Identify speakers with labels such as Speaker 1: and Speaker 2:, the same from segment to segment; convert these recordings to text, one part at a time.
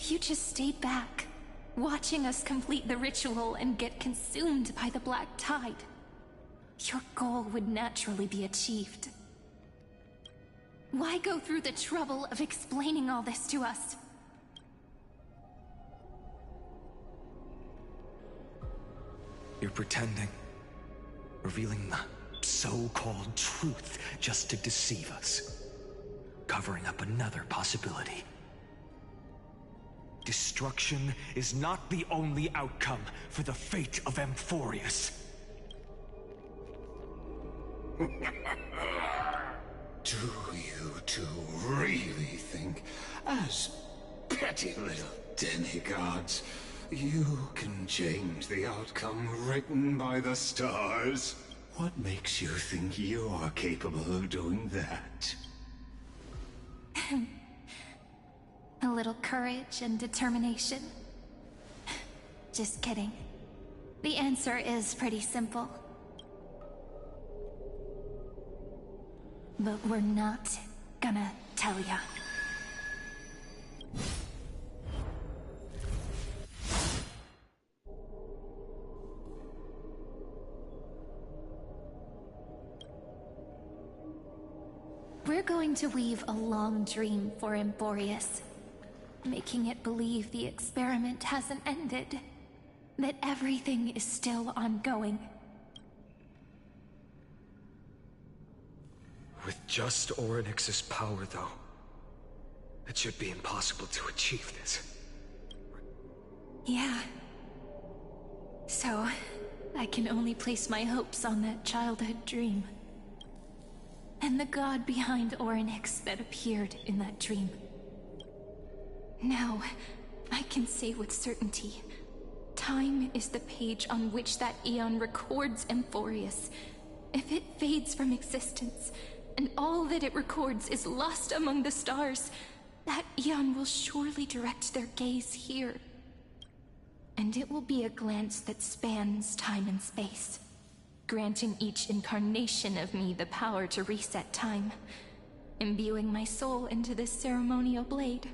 Speaker 1: if you just stayed back, watching us complete the ritual and get consumed by the black tide, your goal would naturally be achieved. Why go through the trouble of explaining all this to us?
Speaker 2: You're pretending. Revealing the so-called truth just to deceive us. Covering up another possibility. Destruction is not the only outcome for the fate of Amphorius.
Speaker 3: Do you two really think, as petty little demigods, you can change the outcome written by the stars? What makes you think you are capable of doing that?
Speaker 1: A little courage and determination. Just kidding. The answer is pretty simple. But we're not gonna tell ya. We're going to weave a long dream for Amphorius, making it believe the experiment hasn't ended, that everything is still ongoing.
Speaker 2: With just Orynyx's power, though, it should be impossible to achieve this.
Speaker 1: Yeah. So, I can only place my hopes on that childhood dream. And the god behind Orynyx that appeared in that dream. Now, I can say with certainty, time is the page on which that eon records Amphorius. If it fades from existence, and all that it records is lost among the stars, that eon will surely direct their gaze here. And it will be a glance that spans time and space, granting each incarnation of me the power to reset time, imbuing my soul into this ceremonial blade,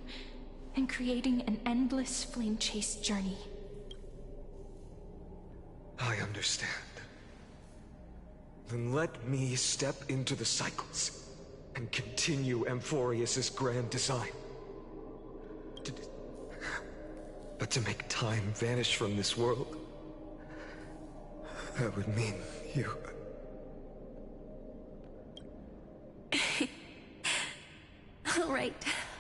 Speaker 1: and creating an endless flame-chased journey.
Speaker 2: I understand. Then let me step into the cycles and continue Amphorius's grand design. But to make time vanish from this world, that would mean you...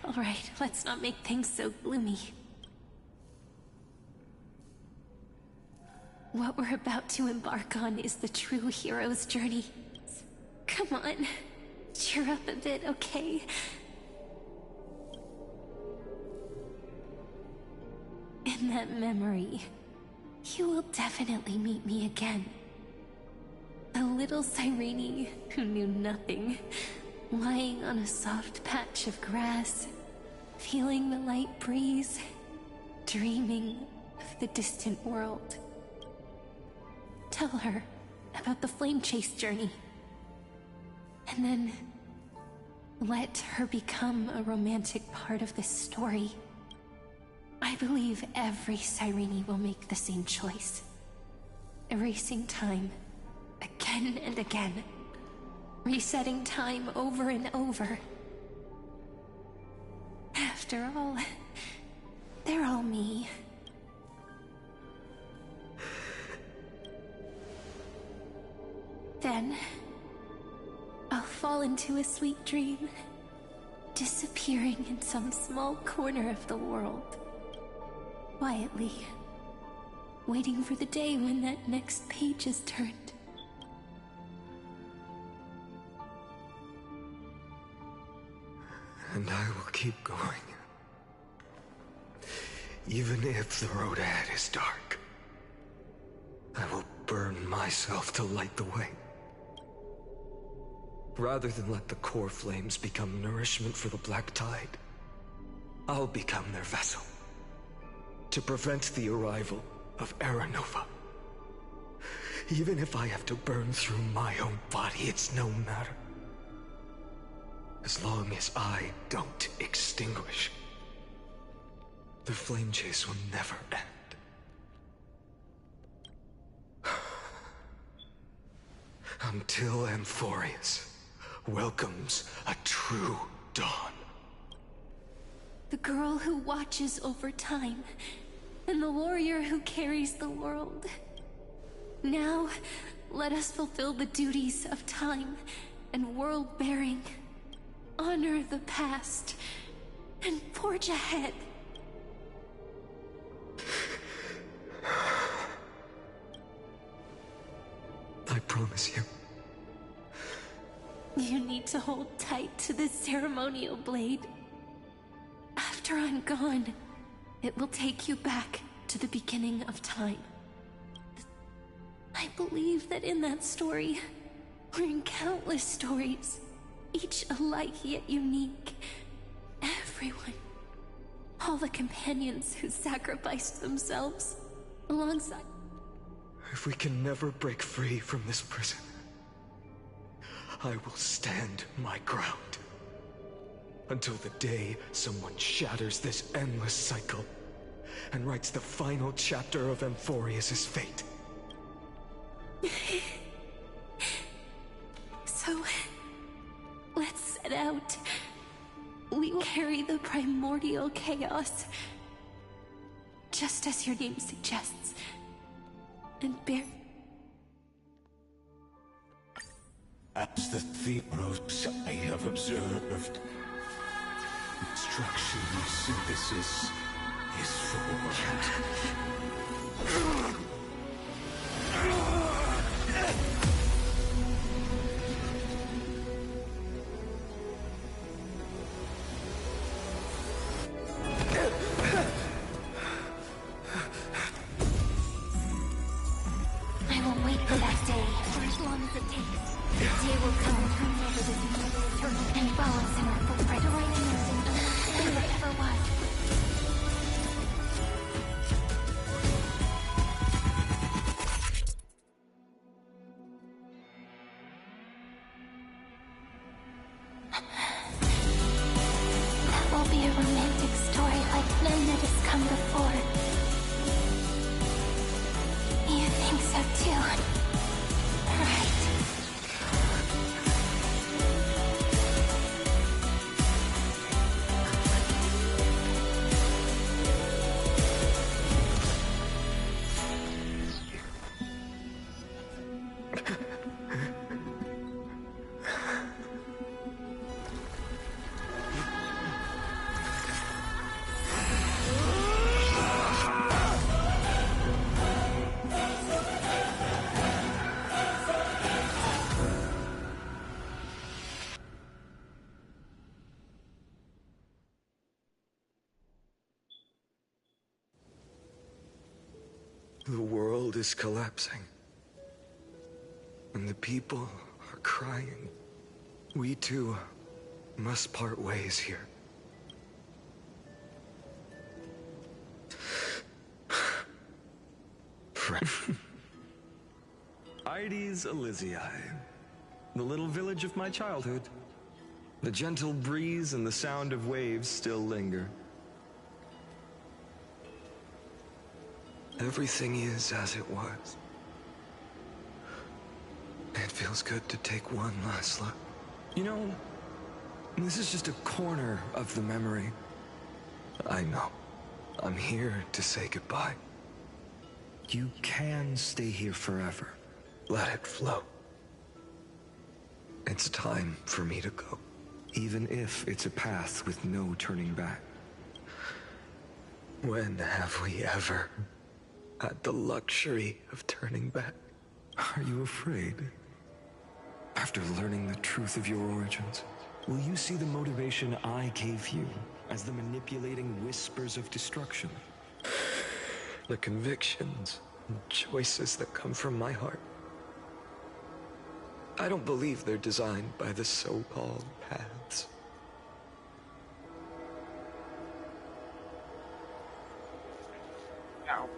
Speaker 1: All right, let's not make things so gloomy. What we're about to embark on is the true hero's journey. Come on, cheer up a bit, okay? In that memory, you will definitely meet me again. A little Cyrene who knew nothing, lying on a soft patch of grass, feeling the light breeze, dreaming of the distant world. Tell her about the flame chase journey. And then let her become a romantic part of this story. I believe every Cyrene will make the same choice. Erasing time again and again. Resetting time over and over. After all, they're all me. Then, I'll fall into a sweet dream, disappearing in some small corner of the world. Quietly, waiting for the day when that next page is turned.
Speaker 2: And I will keep going. Even if the road ahead is dark, I will burn myself to light the way. Rather than let the core flames become nourishment for the black tide, I'll become their vessel. To prevent the arrival of Era Nova. Even if I have to burn through my own body, it's no matter. As long as I don't extinguish. the flame chase will never end. Until Amphorius welcomes a true dawn.
Speaker 1: The girl who watches over time, and the warrior who carries the world. Now, let us fulfill the duties of time and world-bearing, honor the past, and forge ahead.
Speaker 2: I promise you.
Speaker 1: You need to hold tight to this ceremonial blade. After I'm gone, it will take you back to the beginning of time. I believe that in that story, or in countless stories, each alike yet unique, everyone, all the companions who sacrificed themselves alongside.
Speaker 2: If we can never break free from this prison, I will stand my ground. Until the day someone shatters this endless cycle and writes the final chapter of Amphorius' fate.
Speaker 1: So, let's set out. We will carry the primordial chaos, just as your name suggests, and bear...
Speaker 3: As the Theros I have observed, destruction synthesis is formed.
Speaker 1: I will wait for that day, for as long as it takes. The day will come when whoever this evil eternal and follows in our footprint to right an ending than there ever was. That will be a romantic story like none that has come before. You think so too, right?
Speaker 2: The world is collapsing. And the people are crying. We too must part ways here. Friend.
Speaker 4: Ides Elysiae, the little village of my childhood. The gentle breeze and the sound of waves still linger.
Speaker 2: Everything is as it was. It feels good to take one last look.
Speaker 4: You know, this is just a corner of the memory.
Speaker 2: I know. I'm here to say goodbye.
Speaker 4: You can stay here forever.
Speaker 2: Let it flow. It's time for me to go.
Speaker 4: Even if it's a path with no turning back.
Speaker 2: When have we ever had the luxury of turning back?
Speaker 4: Are you afraid? After learning the truth of your origins, will you see the motivation I gave you as the manipulating whispers of destruction?
Speaker 2: The convictions and choices that come from my heart. I don't believe they're designed by the so-called paths.
Speaker 5: Ow.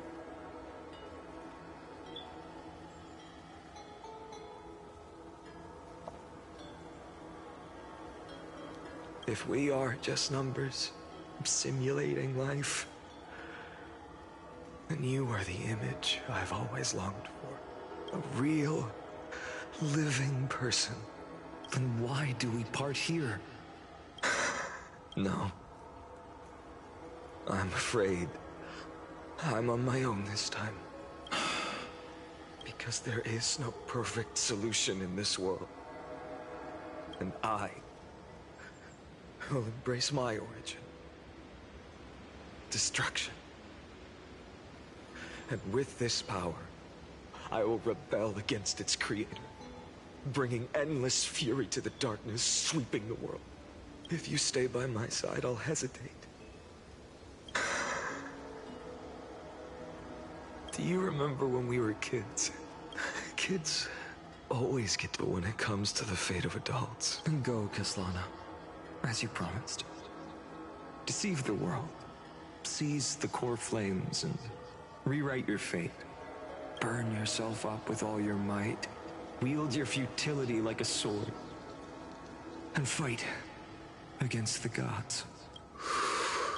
Speaker 2: If we are just numbers, simulating life, And you are the image I've always longed for. A real, living person.
Speaker 4: Then why do we part here?
Speaker 2: No. I'm afraid I'm on my own this time. Because there is no perfect solution in this world. And I will embrace my origin. Destruction. And with this power, I will rebel against its creator, bringing endless fury to the darkness sweeping the world. If you stay by my side, I'll hesitate. Do you remember when we were kids? Kids always get to when it comes to the fate of adults.
Speaker 4: Then go, Kaslana, as you promised. Deceive the world, seize the core flames, and rewrite your fate. Burn yourself up with all your might. Wield your futility like a sword. And fight against the gods.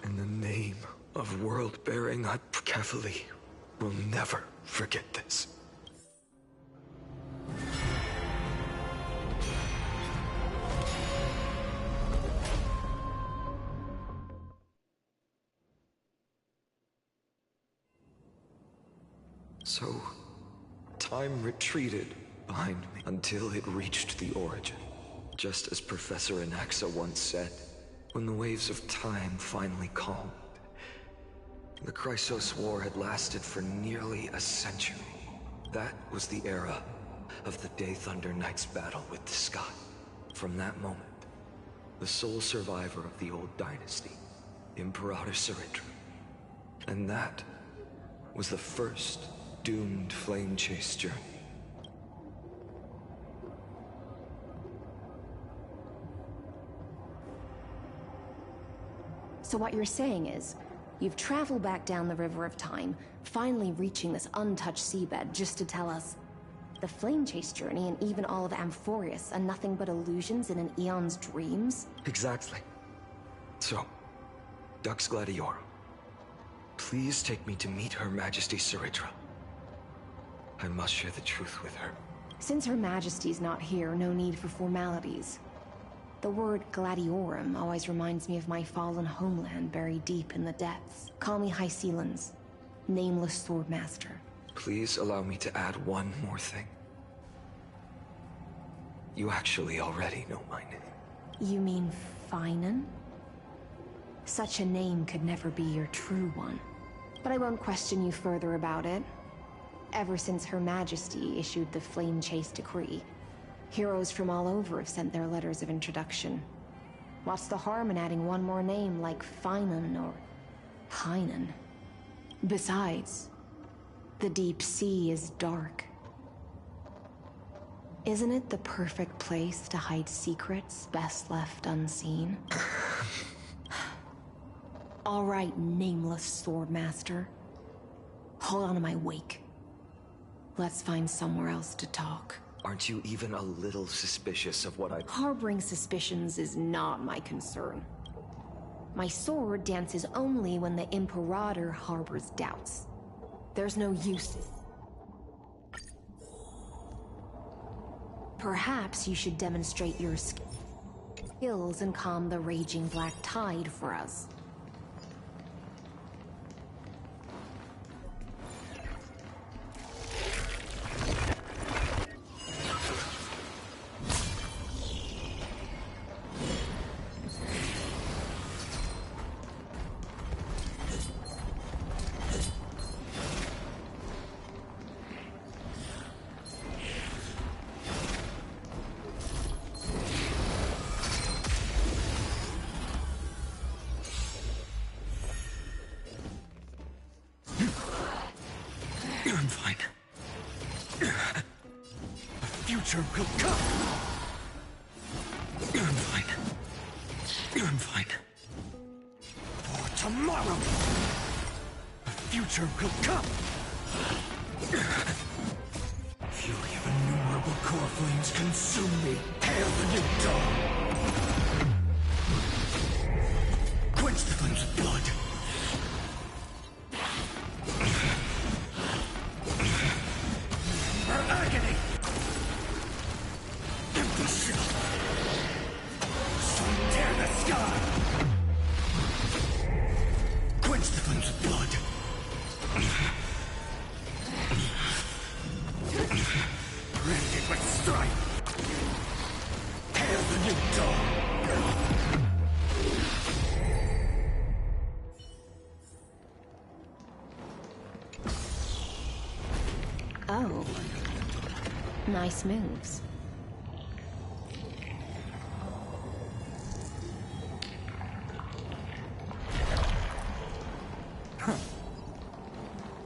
Speaker 2: In the name of world-bearing, I carefully will never forget this. So, time retreated behind me until it reached the origin. Just as Professor Anaxa once said, when the waves of time finally calmed. The Chrysos War had lasted for nearly a century. That was the era of the Day Thunder Knight's battle with the sky. From that moment, the sole survivor of the old dynasty, Imperator Saritra. And that was the first doomed flame chase journey.
Speaker 5: So what you're saying is, you've traveled back down the River of Time, finally reaching this untouched seabed just to tell us the flame chase journey and even all of Amphorius are nothing but illusions in an eon's dreams?
Speaker 2: Exactly. So, Dux Gladiorum, please take me to meet Her Majesty Saritra. I must share the truth with her.
Speaker 5: Since Her Majesty's not here, no need for formalities. The word Gladiorum always reminds me of my fallen homeland buried deep in the depths. Call me High Sealans, nameless swordmaster.
Speaker 2: Please allow me to add one more thing. You actually already know my name.
Speaker 5: You mean Finan? Such a name could never be your true one. But I won't question you further about it. Ever since Her Majesty issued the Flame Chase Decree, heroes from all over have sent their letters of introduction. What's the harm in adding one more name like Finan or Hynan? Besides, the deep sea is dark. Isn't it the perfect place to hide secrets best left unseen? All right, nameless swordmaster. Hold on to my wake. Let's find somewhere else to talk.
Speaker 2: Aren't you even a little suspicious of what I...
Speaker 5: Harboring suspicions is not my concern. My sword dances only when the Imperator harbors doubts. There's no use. Perhaps you should demonstrate your skills and calm the raging black tide for us.
Speaker 2: I'm fine. The future will come. I'm fine. I'm fine. For tomorrow, the future will come. Fury of innumerable core flames consume me. Hail the new dawn. Quench the flames of blood.
Speaker 3: serpent's blood. Branded with strife. Hail the new dawn.
Speaker 5: Oh. Nice moves.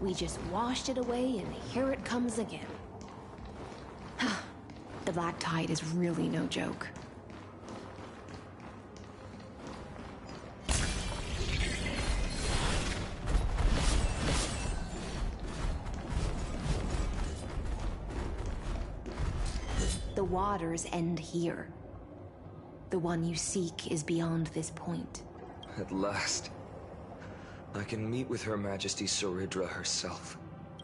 Speaker 5: We just washed it away, and here it comes again. The Black Tide is really no joke. The waters end here. The one you seek is beyond this point.
Speaker 2: At last. I can meet with Her Majesty Soridra herself.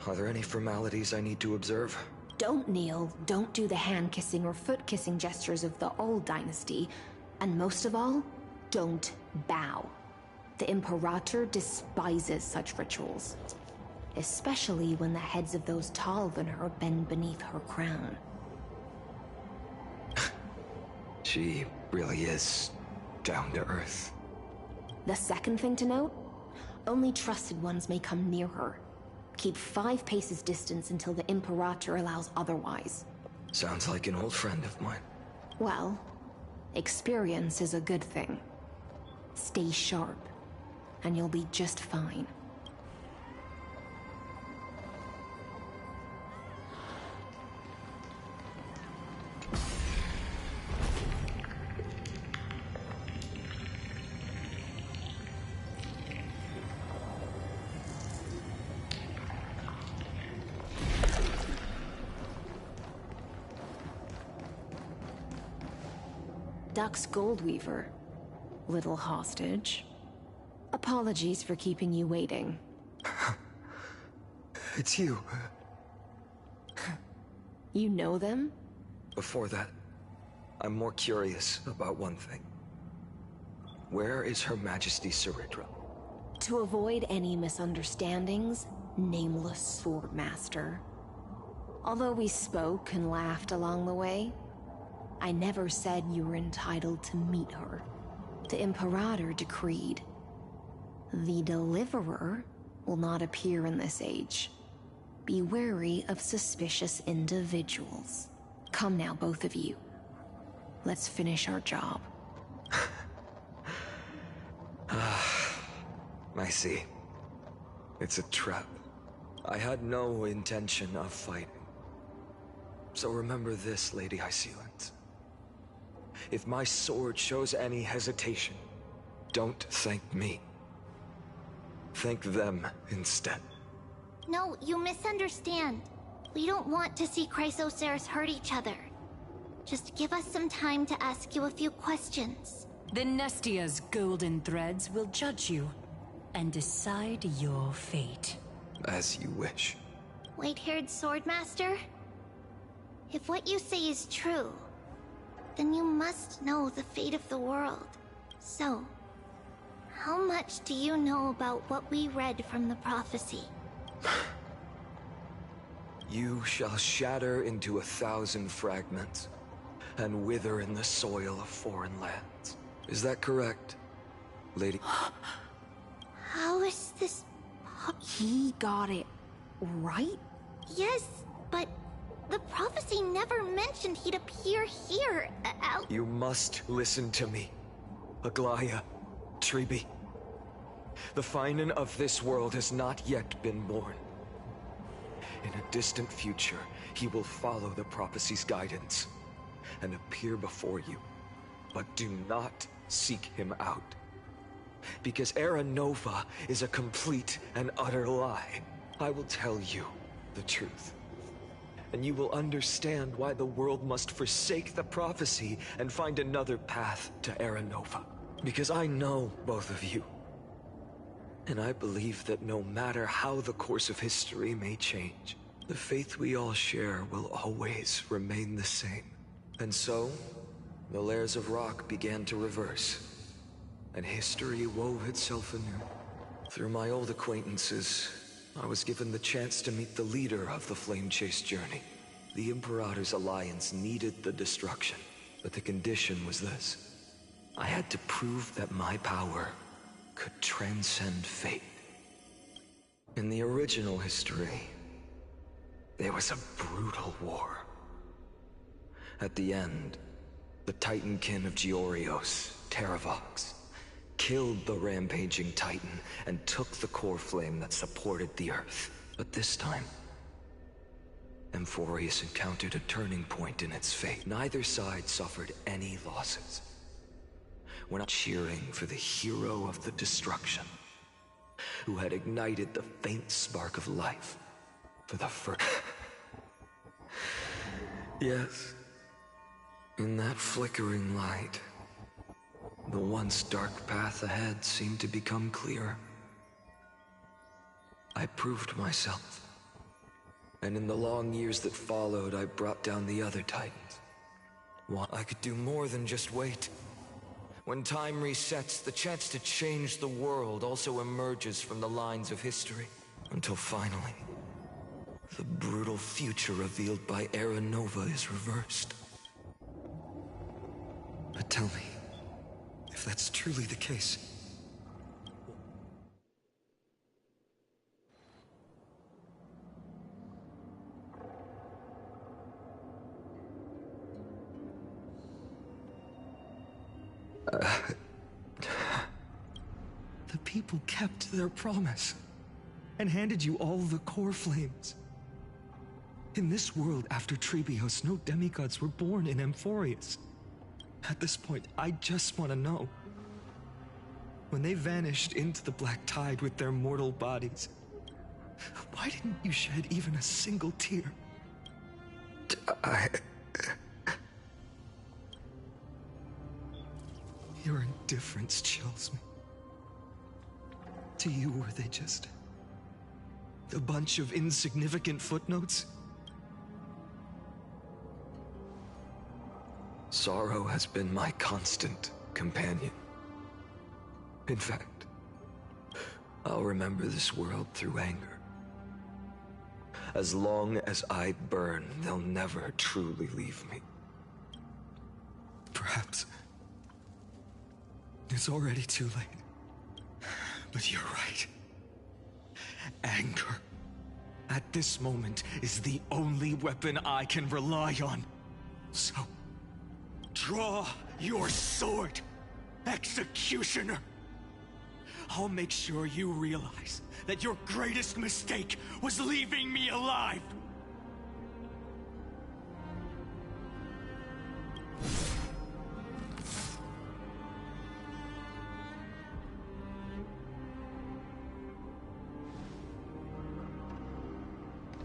Speaker 2: Are there any formalities I need to observe?
Speaker 5: Don't kneel, don't do the hand-kissing or foot-kissing gestures of the old dynasty, and most of all, don't bow. The Imperator despises such rituals, especially when the heads of those taller than her bend beneath her crown.
Speaker 2: She really is down to earth.
Speaker 5: The second thing to note? Only trusted ones may come near her. Keep 5 paces distance until the Imperator allows otherwise.
Speaker 2: Sounds like an old friend of mine.
Speaker 5: Well, experience is a good thing. Stay sharp, and you'll be just fine. Duck's Goldweaver. Little hostage. Apologies for keeping you waiting.
Speaker 2: It's you.
Speaker 5: You know them?
Speaker 2: Before that, I'm more curious about one thing. Where is Her Majesty Soridra?
Speaker 5: To avoid any misunderstandings, nameless Swordmaster. Although we spoke and laughed along the way, I never said you were entitled to meet her. The Imperator decreed. The Deliverer will not appear in this age. Be wary of suspicious individuals. Come now, both of you. Let's finish our job.
Speaker 2: I see. It's a trap. I had no intention of fighting. So remember this, Lady Hysealant. If my sword shows any hesitation, don't thank me. Thank them instead.
Speaker 6: No, you misunderstand. We don't want to see Chrysoceres hurt each other. Just give us some time to ask you a few questions.
Speaker 7: The Nestia's golden threads will judge you and decide your fate.
Speaker 2: As you wish.
Speaker 6: White-haired Swordmaster? If what you say is true, then you must know the fate of the world. So, how much do you know about what we read from the prophecy?
Speaker 2: You shall shatter into 1,000 fragments and wither in the soil of foreign lands. Is that correct, Lady?
Speaker 6: How is this
Speaker 5: He got it right?
Speaker 6: Yes, but the prophecy never mentioned he'd appear here.
Speaker 2: You must listen to me, Aglaya, Tribi. The Finan of this world has not yet been born. In a distant future, he will follow the prophecy's guidance and appear before you. But do not seek him out. Because Era Nova is a complete and utter lie. I will tell you the truth. And you will understand why the world must forsake the prophecy and find another path to Era Nova. Because I know both of you. And I believe that no matter how the course of history may change, the faith we all share will always remain the same. And so, the layers of rock began to reverse, and history wove itself anew. Through my old acquaintances, I was given the chance to meet the leader of the Flame Chase journey. The Imperator's alliance needed the destruction, but the condition was this. I had to prove that my power could transcend fate. In the original history, there was a brutal war. At the end, the Titankin of Georios, Terravox, killed the rampaging Titan and took the core flame that supported the Earth. But this time, Amphorius encountered a turning point in its fate. Neither side suffered any losses. When I'm cheering for the hero of the destruction, who had ignited the faint spark of life for the first... Yes, in that flickering light, the once dark path ahead seemed to become clearer. I proved myself. And in the long years that followed, I brought down the other Titans. Well, I could do more than just wait. When time resets, the chance to change the world also emerges from the lines of history. Until finally, the brutal future revealed by Era Nova is reversed. But tell me, if that's truly the case... The people kept their promise and handed you all the core flames. In this world after Trebios, no demigods were born in Amphorius. At this point, I just want to know. When they vanished into the black tide with their mortal bodies, why didn't you shed even a single tear? Your indifference chills me. To you, were they just a bunch of insignificant footnotes? Sorrow has been my constant companion. In fact, I'll remember this world through anger. As long as I burn, they'll never truly leave me. Perhaps it's already too late. But you're right. Anger, at this moment, is the only weapon I can rely on. So, draw your sword, Executioner. I'll make sure you realize that your greatest mistake was leaving me alive.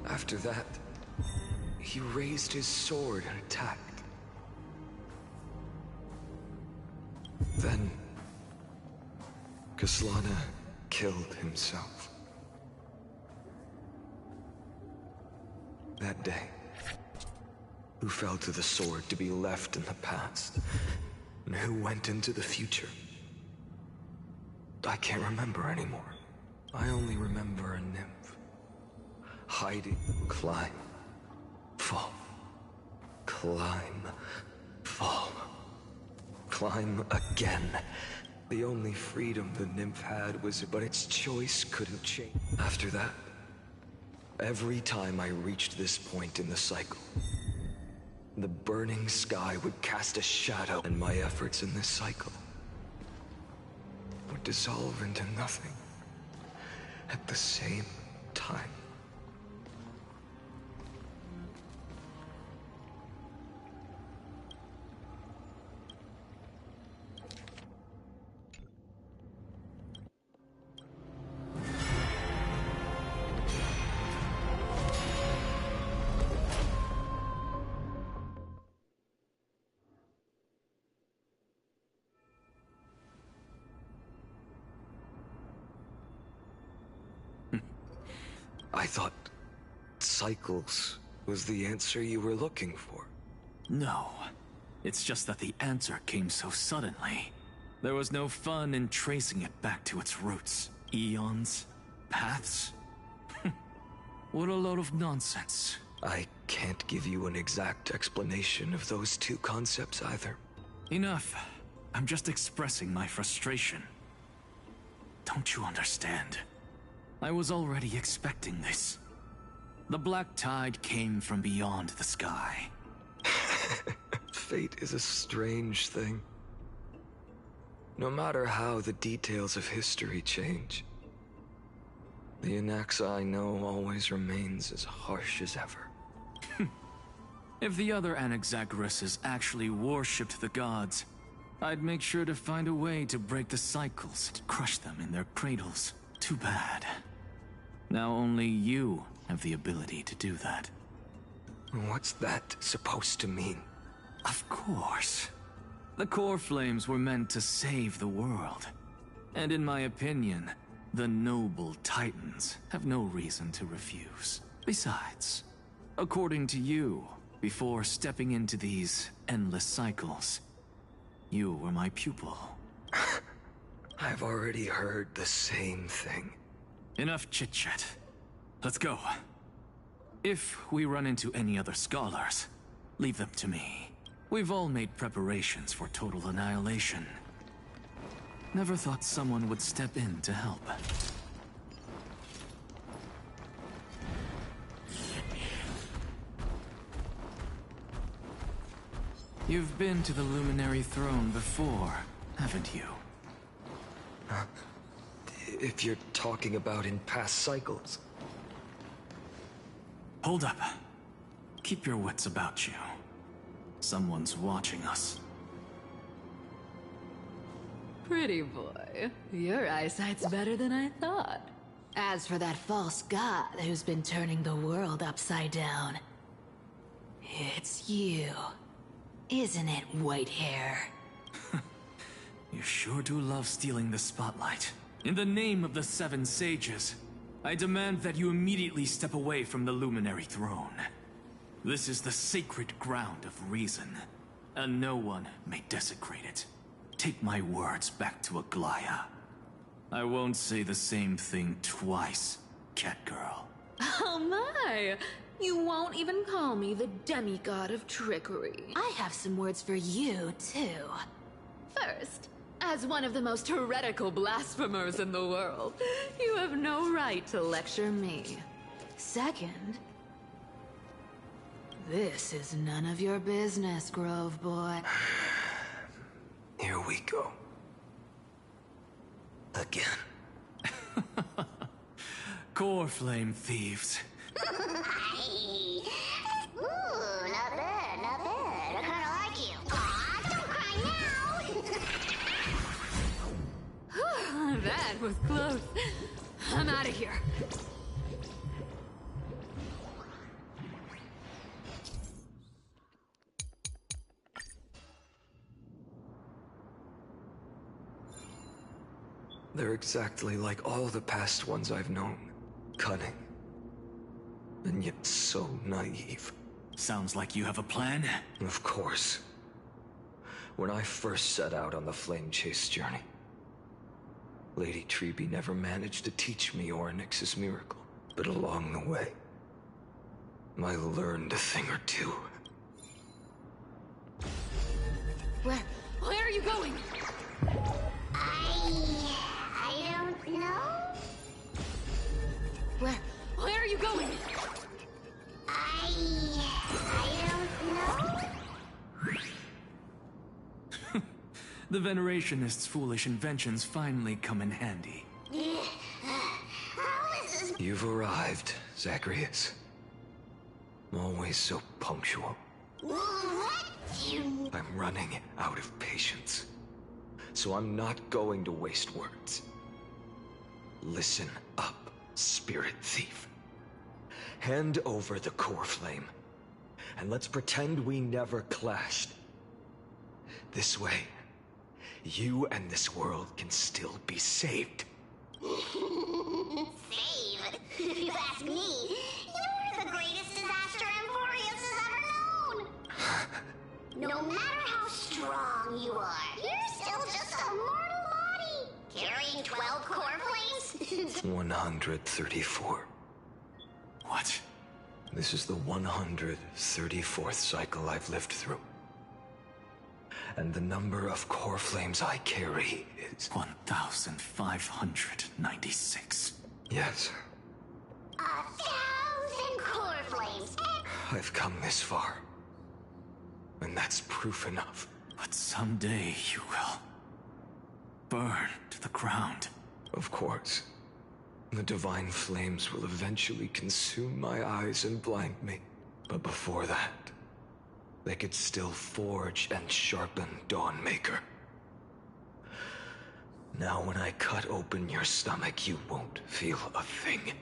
Speaker 2: After that, he raised his sword and attacked. Then, Kaslana killed himself. That day, who fell to the sword to be left in the past, and who went into the future? I can't remember anymore. I only remember a nymph. Hiding, climb, fall. Climb, fall. Climb again. The only freedom the nymph had was, but its choice couldn't change. After that, every time I reached this point in the cycle, the burning sky would cast a shadow, and my efforts in this cycle would dissolve into nothing at the same time. I thought cycles was the answer you were looking for.
Speaker 8: No. It's just that the answer came so suddenly. There was no fun in tracing it back to its roots. Eons? Paths? What a load of nonsense.
Speaker 2: I can't give you an exact explanation of those two concepts either.
Speaker 8: Enough. I'm just expressing my frustration. Don't you understand? I was already expecting this. The black tide came from beyond the sky.
Speaker 2: Fate is a strange thing. No matter how the details of history change, the Anaxa I know always remains as harsh as ever.
Speaker 8: If the other Anaxagoras actually worshipped the gods, I'd make sure to find a way to break the cycles and crush them in their cradles. Too bad. Now only you have the ability to do that.
Speaker 2: What's that supposed to mean?
Speaker 8: Of course. The core flames were meant to save the world. And in my opinion, the noble titans have no reason to refuse. Besides, according to you, before stepping into these endless cycles, you were my pupil.
Speaker 2: I've already heard the same thing.
Speaker 8: Enough chit-chat. Let's go. If we run into any other scholars, leave them to me. We've all made preparations for total annihilation. Never thought someone would step in to help. You've been to the Luminary Throne before, haven't you?
Speaker 2: If you're talking about in past cycles.
Speaker 8: Hold up. Keep your wits about you. Someone's watching us.
Speaker 9: Pretty boy, your eyesight's better than I thought. As for that false god who's been turning the world upside down, it's you. Isn't it, white hair?
Speaker 8: You sure do love stealing the spotlight. In the name of the Seven Sages, I demand that you immediately step away from the Luminary Throne. This is the sacred ground of reason, and no one may desecrate it. Take my words back to Aglaya. I won't say the same thing twice, Catgirl.
Speaker 9: Oh my! You won't even call me the demigod of trickery. I have some words for you, too. First, as one of the most heretical blasphemers in the world, you have no right to lecture me. Second, this is none of your business, Grove Boy.
Speaker 2: Here we go. Again.
Speaker 8: Core flame thieves.
Speaker 6: Ooh, not bad, not bad. I kinda like you. Aw, don't cry now!
Speaker 9: That was close. I'm out of here.
Speaker 2: They're exactly like all the past ones I've known. Cunning. And yet so naive.
Speaker 8: Sounds like you have a plan?
Speaker 2: Of course. When I first set out on the flame chase journey, Lady Treby never managed to teach me Orynyx's miracle. But along the way, I learned a thing or two.
Speaker 9: Where are you going?
Speaker 6: I don't know.
Speaker 9: Where are you going?
Speaker 6: I don't know.
Speaker 8: The Venerationists' foolish inventions finally come in handy.
Speaker 2: You've arrived, Zacharias. Always so punctual.
Speaker 6: What?
Speaker 2: I'm running out of patience. So I'm not going to waste words. Listen up, spirit thief. Hand over the core flame, and let's pretend we never clashed. This way, you and this world can still be saved.
Speaker 6: Save? If you ask me, you're the greatest disaster Emporius has ever known. No matter how strong you are, you're still just a mortal body. Carrying 12 core flames?
Speaker 2: 134.
Speaker 8: What?
Speaker 2: This is the 134th cycle I've lived through. And the number of core flames I carry is...
Speaker 8: 1,596.
Speaker 2: Yes.
Speaker 6: 1,000 core flames.
Speaker 2: I've come this far. And that's proof enough.
Speaker 8: But someday you will burn to the ground.
Speaker 2: Of course. The divine flames will eventually consume my eyes and blind me. But before that, they could still forge and sharpen Dawnmaker. Now when I cut open your stomach, you won't feel a thing.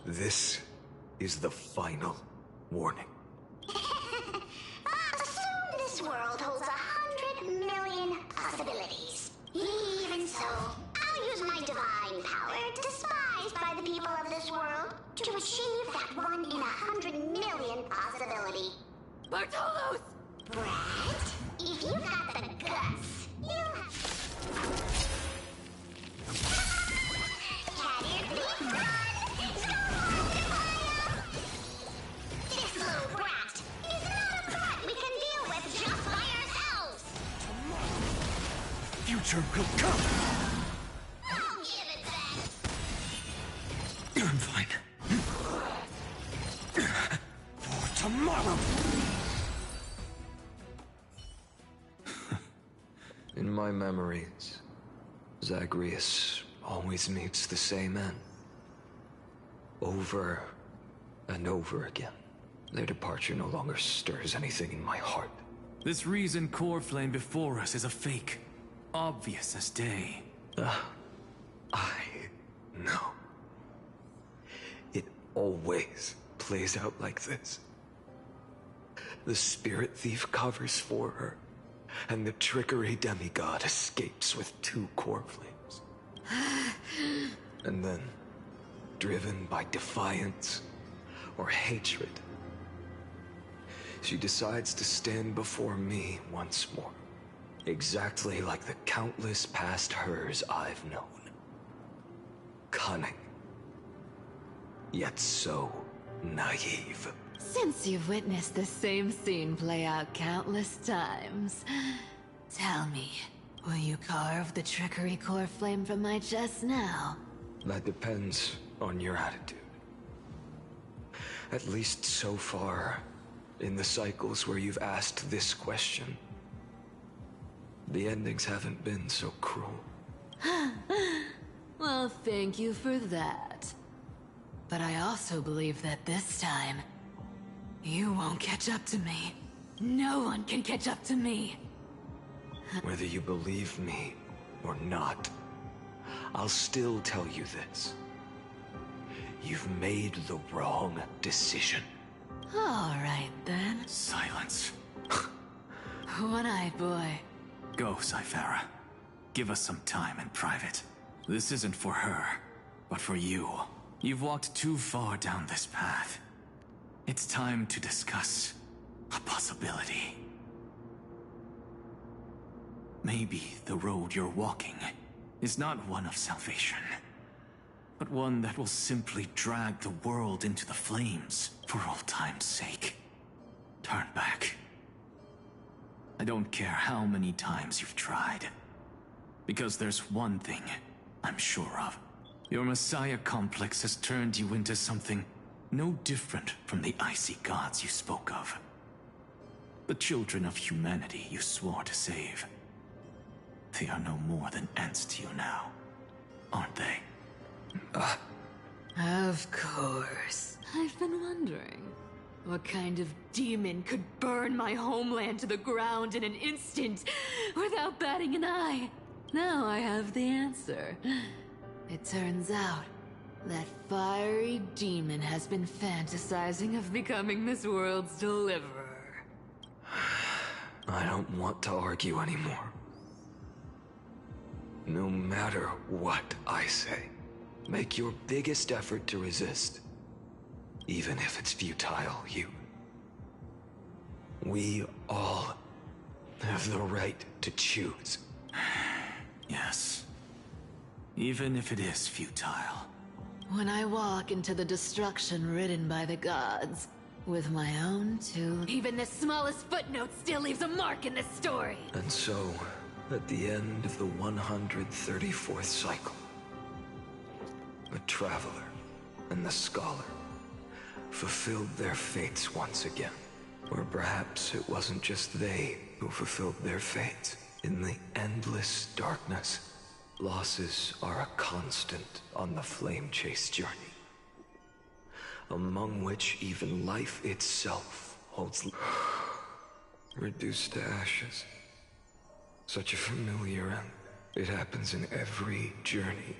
Speaker 2: This is the final warning.
Speaker 6: Assume this world holds 100 million possibilities. Even so, I'll use my divine power, despised by the people of this world, to achieve that 1 in 100 million possibility.
Speaker 9: Bartolos!
Speaker 6: Brett, if you've got the guts, you... Can it be done? This little brat is not a brat we can deal with just by ourselves!
Speaker 8: Future will come!
Speaker 6: I'll give it back!
Speaker 8: I'm fine. For tomorrow!
Speaker 2: In my memories, Zagreus always meets the same end. Over and over again. Their departure no longer stirs anything in my heart.
Speaker 8: This reason core flame before us is a fake. Obvious as day.
Speaker 2: I know. It always plays out like this. The spirit thief covers for her, and the trickery demigod escapes with 2 core flames. And then, driven by defiance or hatred, she decides to stand before me once more. Exactly like the countless past hers I've known. Cunning. Yet so naive.
Speaker 9: Since you've witnessed the same scene play out countless times, tell me, will you carve the trickery core flame from my chest now?
Speaker 2: That depends on your attitude. At least so far, in the cycles where you've asked this question, the endings haven't been so cruel.
Speaker 9: Well, thank you for that. But I also believe that this time, you won't catch up to me. No one can catch up to me.
Speaker 2: Whether you believe me or not, I'll still tell you this. You've made the wrong decision.
Speaker 9: All right, then.
Speaker 8: Silence.
Speaker 9: One-eyed boy.
Speaker 8: Go, Cyphera. Give us some time in private. This isn't for her, but for you. You've walked too far down this path. It's time to discuss a possibility. Maybe the road you're walking is not one of salvation, but one that will simply drag the world into the flames for old time's sake. Turn back. I don't care how many times you've tried, because there's one thing I'm sure of. Your Messiah complex has turned you into something no different from the icy gods you spoke of. The children of humanity you swore to save. They are no more than ants to you now, aren't they?
Speaker 9: Of course. I've been wondering, what kind of demon could burn my homeland to the ground in an instant without batting an eye? Now I have the answer. It turns out that fiery demon has been fantasizing of becoming this world's deliverer.
Speaker 2: I don't want to argue anymore. No matter what I say, make your biggest effort to resist. Even if it's futile, we all have the right to choose.
Speaker 8: Yes. even if it is futile.
Speaker 9: When I walk into the destruction written by the gods, with my own two... Even the smallest footnote still leaves a mark in this story!
Speaker 2: And so, at the end of the 134th cycle, the Traveler and the Scholar fulfilled their fates once again. Or perhaps it wasn't just they who fulfilled their fates. In the endless darkness, losses are a constant on the flame chase journey, among which even life itself holds reduced to ashes. Such a familiar end. It happens in every journey.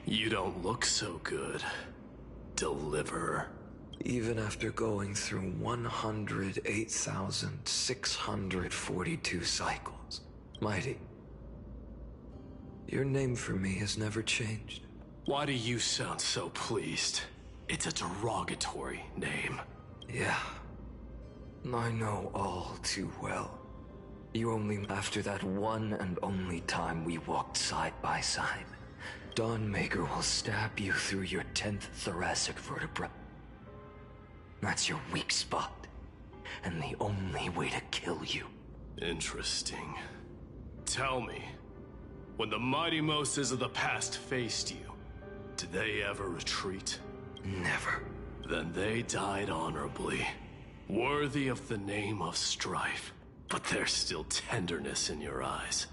Speaker 10: You don't look so good, Deliverer.
Speaker 2: Even after going through 108,642 cycles, Mighty, your name for me has never changed.
Speaker 10: Why do you sound so pleased? It's a derogatory name.
Speaker 2: Yeah, I know all too well. You only after that one and only time we walked side by side. Dawnmaker will stab you through your 10th thoracic vertebra. That's your weak spot, and the only way to kill you.
Speaker 10: Interesting. Tell me, when the mighty Moses of the past faced you, did they ever retreat?
Speaker 2: Never.
Speaker 10: Then they died honorably, worthy of the name of strife. But there's still tenderness in your eyes.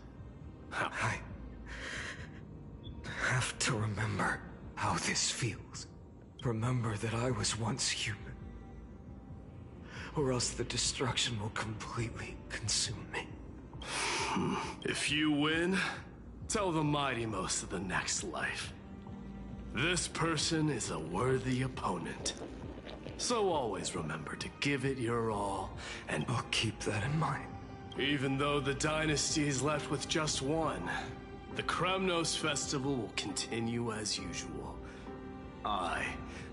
Speaker 2: I have to remember how this feels. Remember that I was once human. Or else the destruction will completely consume me.
Speaker 10: If you win, tell the mighty most of the next life. This person is a worthy opponent. So always remember to give it your all, and
Speaker 2: I'll keep that in mind.
Speaker 10: Even though the dynasty is left with just one, the Kremnos festival will continue as usual. I,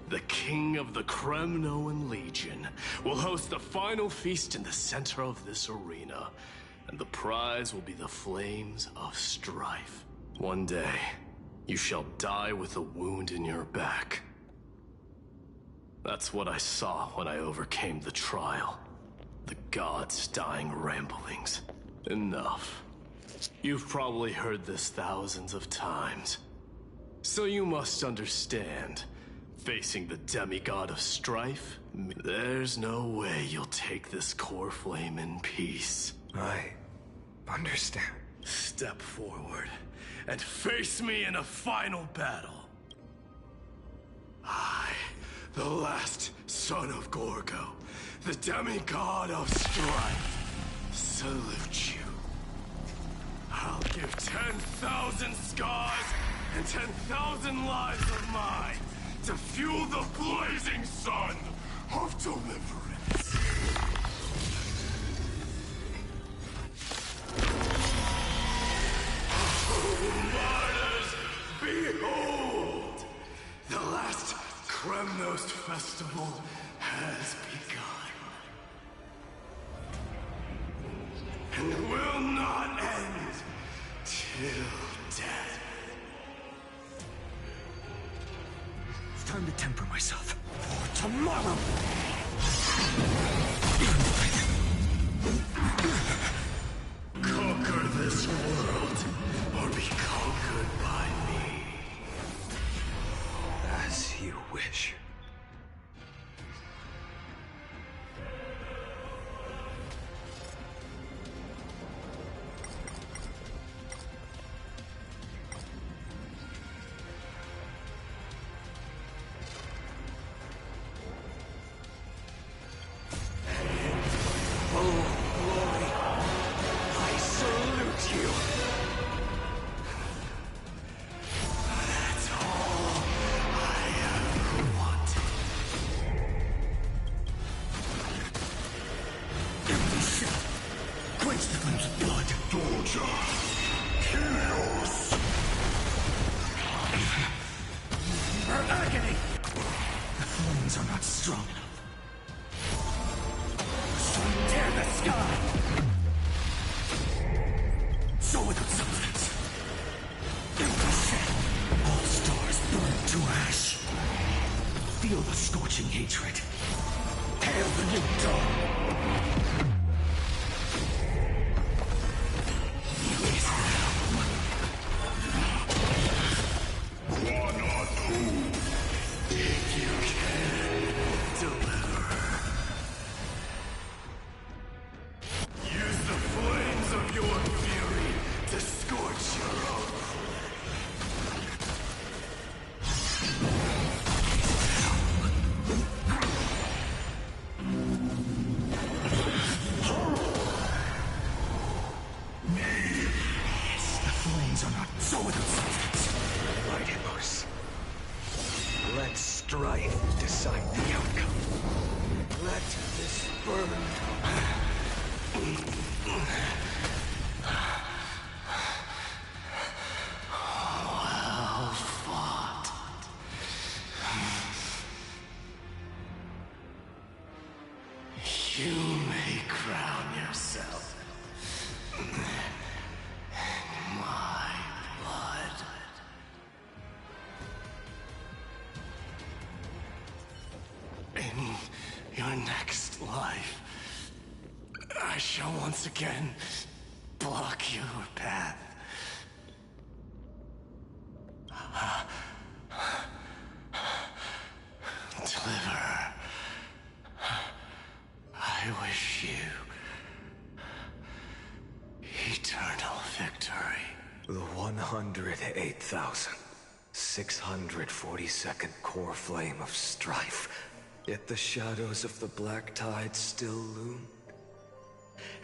Speaker 10: the king of the Kremnoan Legion, will host the final feast in the center of this arena, and the prize will be the flames of strife. One day, you shall die with a wound in your back. That's what I saw when I overcame the trial. The gods' dying ramblings. Enough. You've probably heard this thousands of times. So you must understand, facing the demigod of strife, there's no way you'll take this core flame in peace.
Speaker 2: I understand.
Speaker 10: Step forward and face me in a final battle. I, the last son of Gorgo, the demigod of strife, salute you. I'll give 10,000 scars and 10,000 lives of mine to fuel the blazing sun of deliverance. Martyrs, behold! The last Kremnos festival has begun. And will not end till death.
Speaker 2: It's time to temper myself for tomorrow.
Speaker 10: Conquer this world, or be conquered by me.
Speaker 2: As you wish.
Speaker 3: So without substance. All stars burn to ash. Feel the scorching hatred. Hail the new dawn. One or two. If you can deliver. Use the flames of your fury to scorch your own. The flames are not so without substance.
Speaker 2: Mighty Moose. Let strife decide the outcome. Let this burn.
Speaker 3: Well fought. You may crown yourself. My blood. In your next life, I shall once again block your path. Deliver. I wish you eternal victory.
Speaker 2: The 108,642nd core flame of strife. Yet the shadows of the black tide still loomed.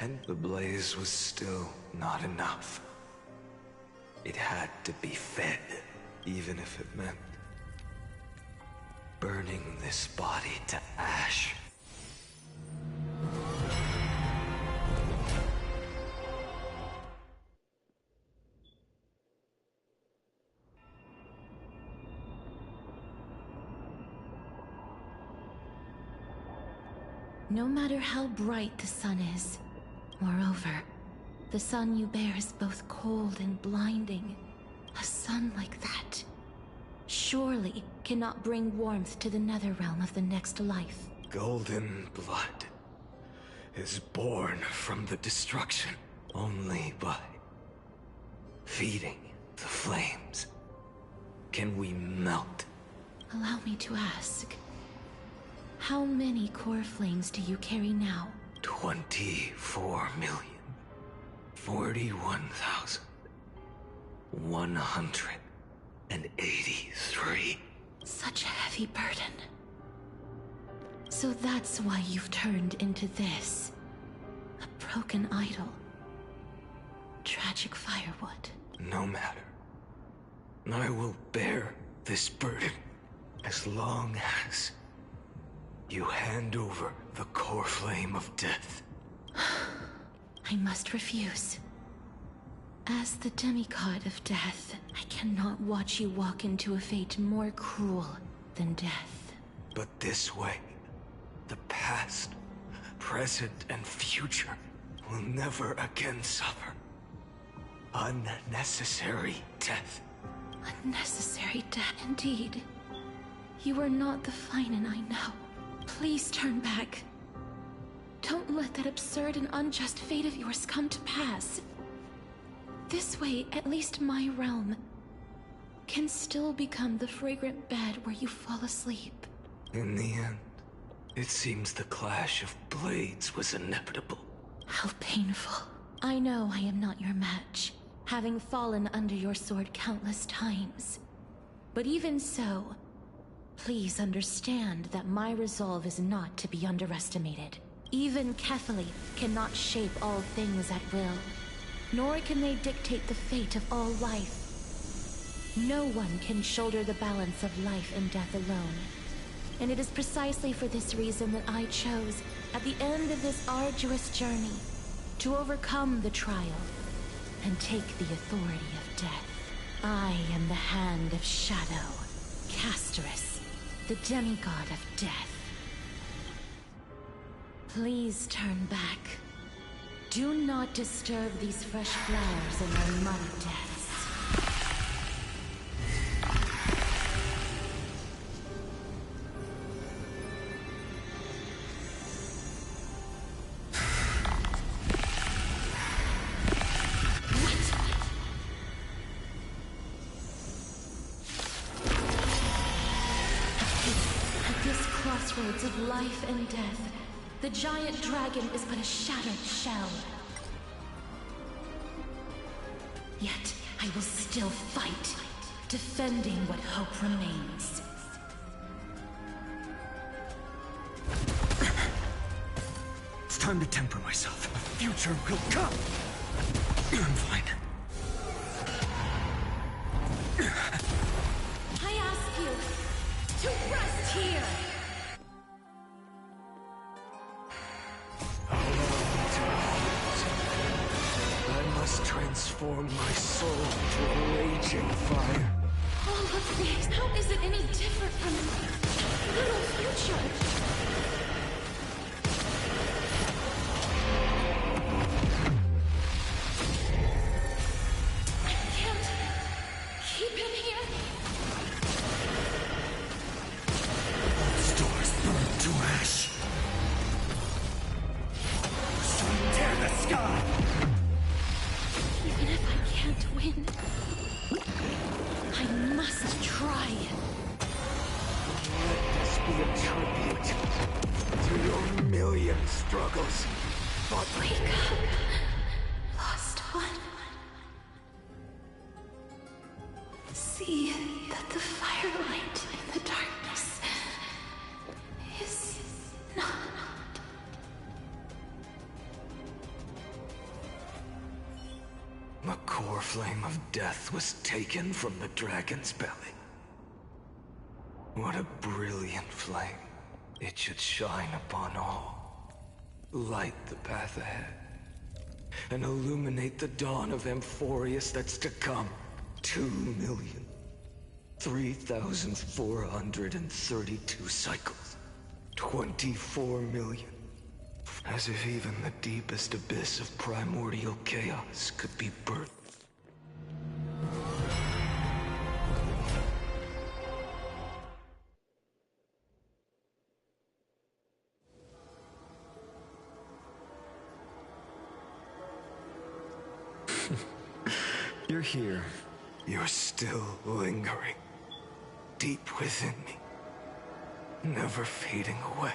Speaker 2: And the blaze was still not enough. It had to be fed, even if it meant burning this body to ash.
Speaker 1: No matter how bright the sun is, moreover, the sun you bear is both cold and blinding. A sun like that surely cannot bring warmth to the nether realm of the next life.
Speaker 2: Golden blood is born from the destruction only by feeding the flames. Can we melt?
Speaker 1: Allow me to ask, how many core flames do you carry now?
Speaker 2: 24,041,183.
Speaker 1: Such a heavy burden. So that's why you've turned into this. A broken idol. Tragic firewood.
Speaker 2: No matter. I will bear this burden as long as you hand over the core flame of death.
Speaker 1: I must refuse. As the demigod of death, I cannot watch you walk into a fate more cruel than death.
Speaker 2: But this way, the past, present, and future will never again suffer unnecessary death.
Speaker 1: Unnecessary death, indeed. You are not the Finan I know. Please turn back. Don't let that absurd and unjust fate of yours come to pass. This way, at least my realm can still become the fragrant bed where you fall asleep.
Speaker 2: In the end, it seems the clash of blades was inevitable.
Speaker 1: How painful. I know I am not your match, having fallen under your sword countless times. But even so, please understand that my resolve is not to be underestimated. Even Kethali cannot shape all things at will, nor can they dictate the fate of all life. No one can shoulder the balance of life and death alone. And it is precisely for this reason that I chose, at the end of this arduous journey, to overcome the trial and take the authority of death. I am the Hand of Shadow, Casterus, the demigod of death. Please turn back.
Speaker 9: Do not disturb these fresh flowers in their muddy depths. At this crossroads of life and death, the giant dragon is but a shattered shell. Yet, I will still fight, defending what hope remains.
Speaker 2: It's time to temper myself. A future will come. I'm fine.
Speaker 9: I ask you to rest here!
Speaker 2: I must transform my soul to a raging fire.
Speaker 9: All of this, how is it any different from little future? I can't keep him here.
Speaker 2: Stars burn to ash. Sun tear the sky.
Speaker 9: Even if I can't win, I must try.
Speaker 2: Let this be a tribute to your million struggles. But
Speaker 9: Wake up, lost one. See that the firelight in the darkness is not.
Speaker 2: the core flame of death was taken from the dragon's belly. What a brilliant flame. It should shine upon all. Light the path ahead. And illuminate the dawn of Amphorius that's to come. 2,003,432 cycles. 24 million. As if even the deepest abyss of primordial chaos could be birthed.
Speaker 4: You're here.
Speaker 2: You're still lingering. Deep within me. Never fading away.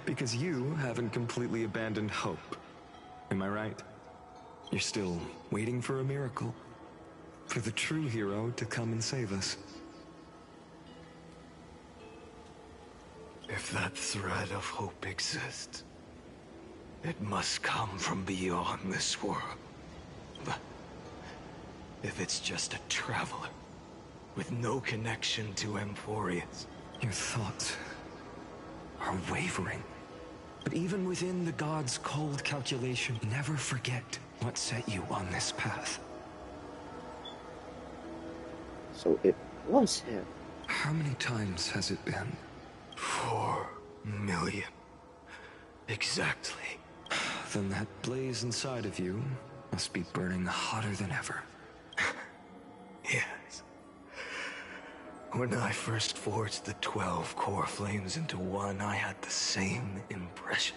Speaker 4: Because you haven't completely abandoned hope. Am I right? You're still waiting for a miracle. For the true hero to come and save us.
Speaker 2: If that thread of hope exists, it must come from beyond this world. But if it's just a traveler with no connection to Amphorius,
Speaker 4: Your thoughts are wavering. But even within the gods' cold calculation, never forget what set you on this path.
Speaker 11: So it was him.
Speaker 4: How many times has it been?
Speaker 2: 4 million. Exactly.
Speaker 4: Then that blaze inside of you must be burning hotter than ever.
Speaker 2: Yes. When I first forged the 12 core flames into one, I had the same impression.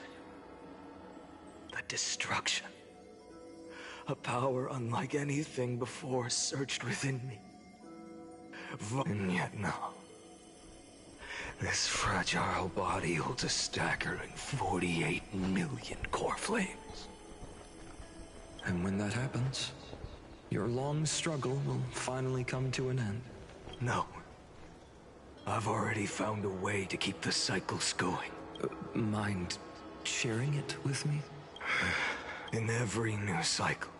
Speaker 2: The destruction. A power unlike anything before surged within me. And yet now, this fragile body holds a staggering 48 million core flames.
Speaker 4: And when that happens, your long struggle will finally come to an end.
Speaker 2: No. I've already found a way to keep the cycles going.
Speaker 4: Mind sharing it with me?
Speaker 2: In every new cycle,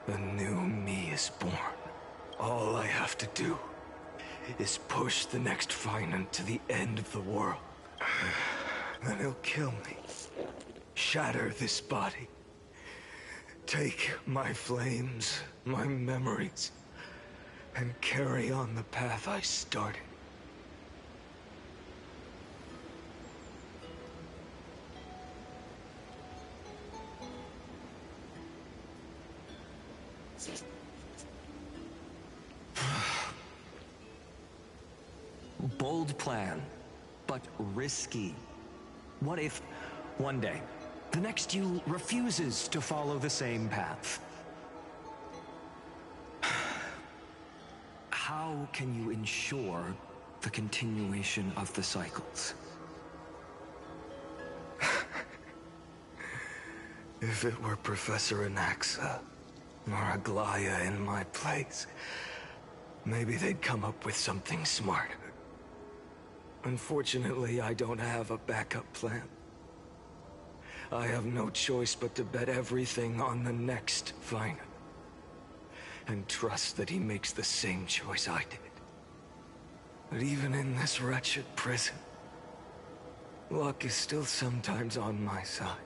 Speaker 2: a new me is born. All I have to do is push the next Finant to the end of the world. Then he'll kill me. Shatter this body. Take my flames, my memories, and carry on the path I started.
Speaker 4: Bold plan, but risky. What if, one day, the next you refuses to follow the same path? How can you ensure the continuation of the cycles?
Speaker 2: If it were Professor Anaxa or Aglaya in my place, maybe they'd come up with something smarter. Unfortunately, I don't have a backup plan. I have no choice but to bet everything on the next final. And trust that he makes the same choice I did. But even in this wretched prison, luck is still sometimes on my side.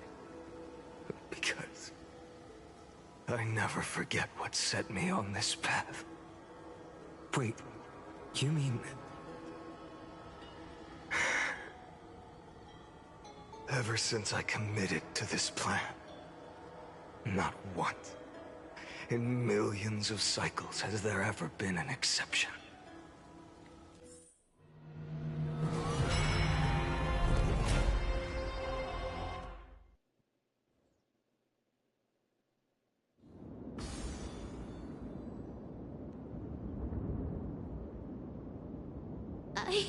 Speaker 2: Because I never forget what set me on this path.
Speaker 4: Wait, you mean...
Speaker 2: Ever since I committed to this plan, not once, in millions of cycles, has there ever been an exception.
Speaker 6: I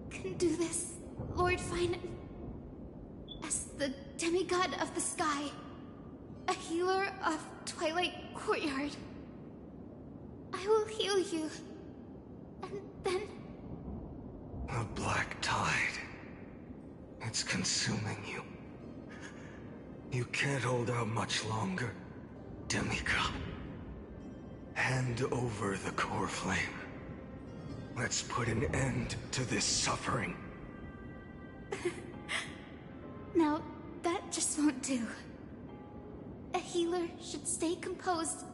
Speaker 6: can do this, Lord Finan. As the demigod of the sky, a healer of Twilight Courtyard, I will heal you, and then...
Speaker 2: The black tide. It's consuming you. You can't hold out much longer, demigod. Hand over the core flame. Let's put an end to this suffering.
Speaker 6: Now, that just won't do. A healer should stay composed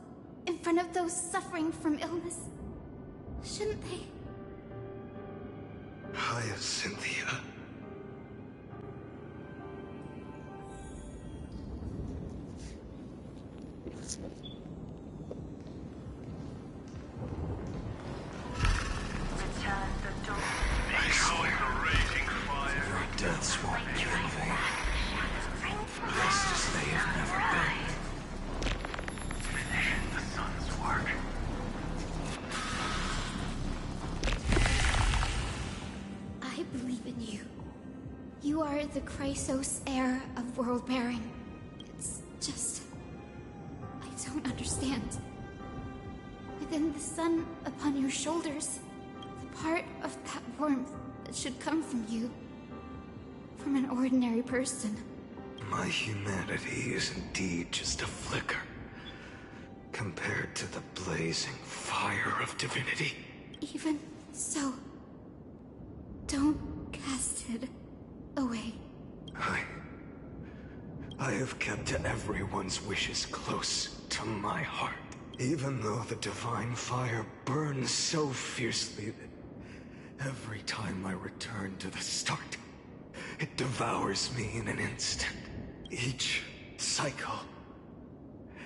Speaker 6: in front of those suffering from illness. Shouldn't they?
Speaker 2: Hyacinthia. I swear, your deaths won't be in vain. Just as they have never been. Finish the sun's work.
Speaker 6: I believe in you. You are the Chrysos heir of world bearing. It's just... I don't understand. Within the sun upon your shoulders, the part of that warmth that should come from you, from an ordinary person.
Speaker 2: My humanity is indeed just a flicker, compared to the blazing fire of divinity.
Speaker 6: Even so, don't cast it away.
Speaker 2: I have kept everyone's wishes close to my heart, even though the divine fire burns so fiercely that every time I return to the start, it devours me in an instant. Each cycle,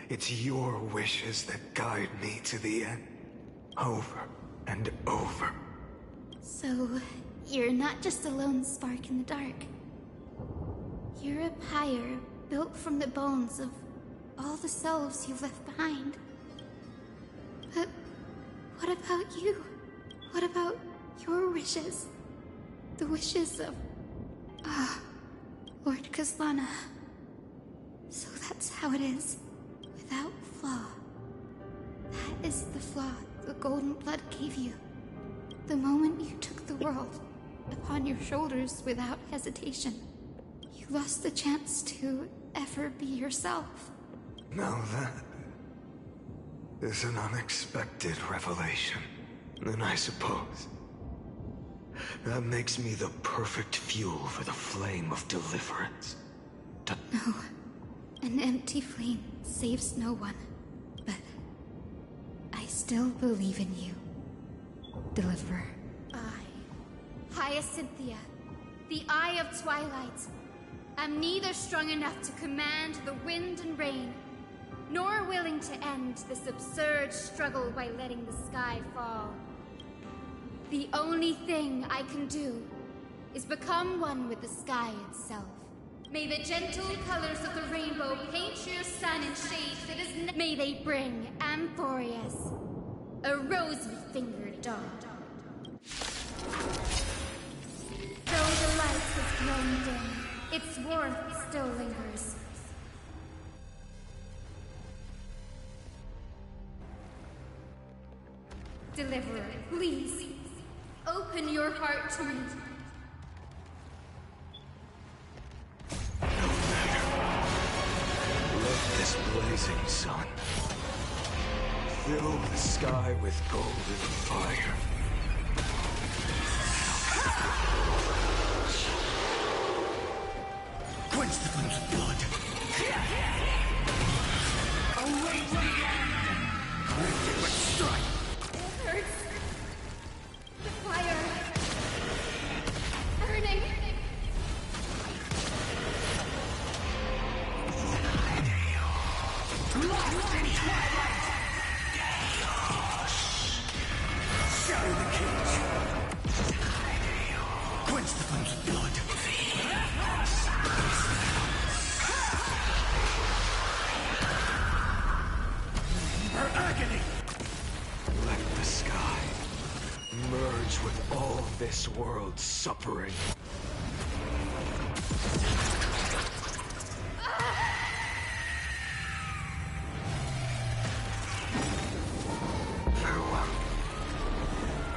Speaker 2: it's your wishes that guide me to the end, over and over.
Speaker 6: So, you're not just a lone spark in the dark. You're a pyre built from the bones of all the selves you've left behind. But what about you? What about your wishes? The wishes of... Lord Kazlana. So that's how it is, without flaw. That is the flaw the golden blood gave you. The moment you took the world upon your shoulders without hesitation, you lost the chance to ever be yourself.
Speaker 2: Now that is an unexpected revelation, then I suppose that makes me the perfect fuel for the flame of deliverance.
Speaker 6: No, an empty flame saves no one, but I still believe in you, Deliverer. Hyacinthia, the Eye of Twilight. I'm neither strong enough to command the wind and rain,
Speaker 12: nor willing to end this absurd struggle by letting the sky fall. The only thing I can do is become one with the sky itself. May the gentle colors of the rainbow paint your sun in shades that is may they bring Amphorius, a rosy-fingered dog. Though the light has grown dim, its warmth still lingers. Deliverer, please, open your heart to me.
Speaker 2: No matter. Let this blazing sun fill the sky with golden fire.
Speaker 3: Quench the flames of blood. Await the end. But strike.
Speaker 12: It hurts. The fire. Burning.
Speaker 3: Lost in twilight. Shatter the cage. Quench the flames of blood. Her agony!
Speaker 2: Let the sky merge with all this world's suffering. Farewell,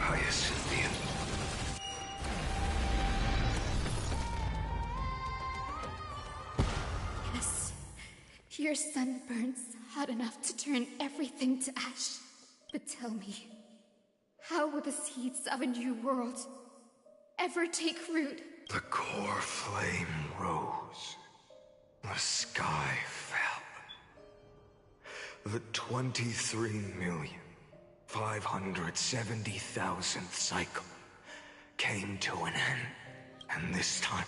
Speaker 2: Hyacinthian.
Speaker 12: Yes, your sun burns hot enough to turn everything to ash. But tell me, how will the seeds of a new world ever take root?
Speaker 2: The core flame rose. The sky fell. The 23,570,000th cycle came to an end. And this time,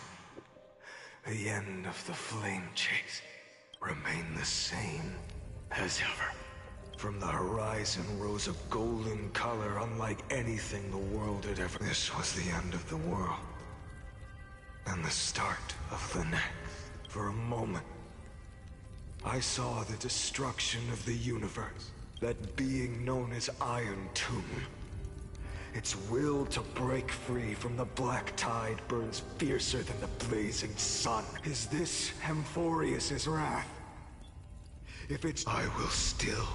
Speaker 2: the end of the flame chase remained the same as ever. From the horizon rose a golden color unlike anything the world had ever... This was the end of the world. And the start of the next. For a moment, I saw the destruction of the universe. That being known as Iron Tomb. Its will to break free from the black tide burns fiercer than the blazing sun. Is this Amphorius' wrath? If it's... I will still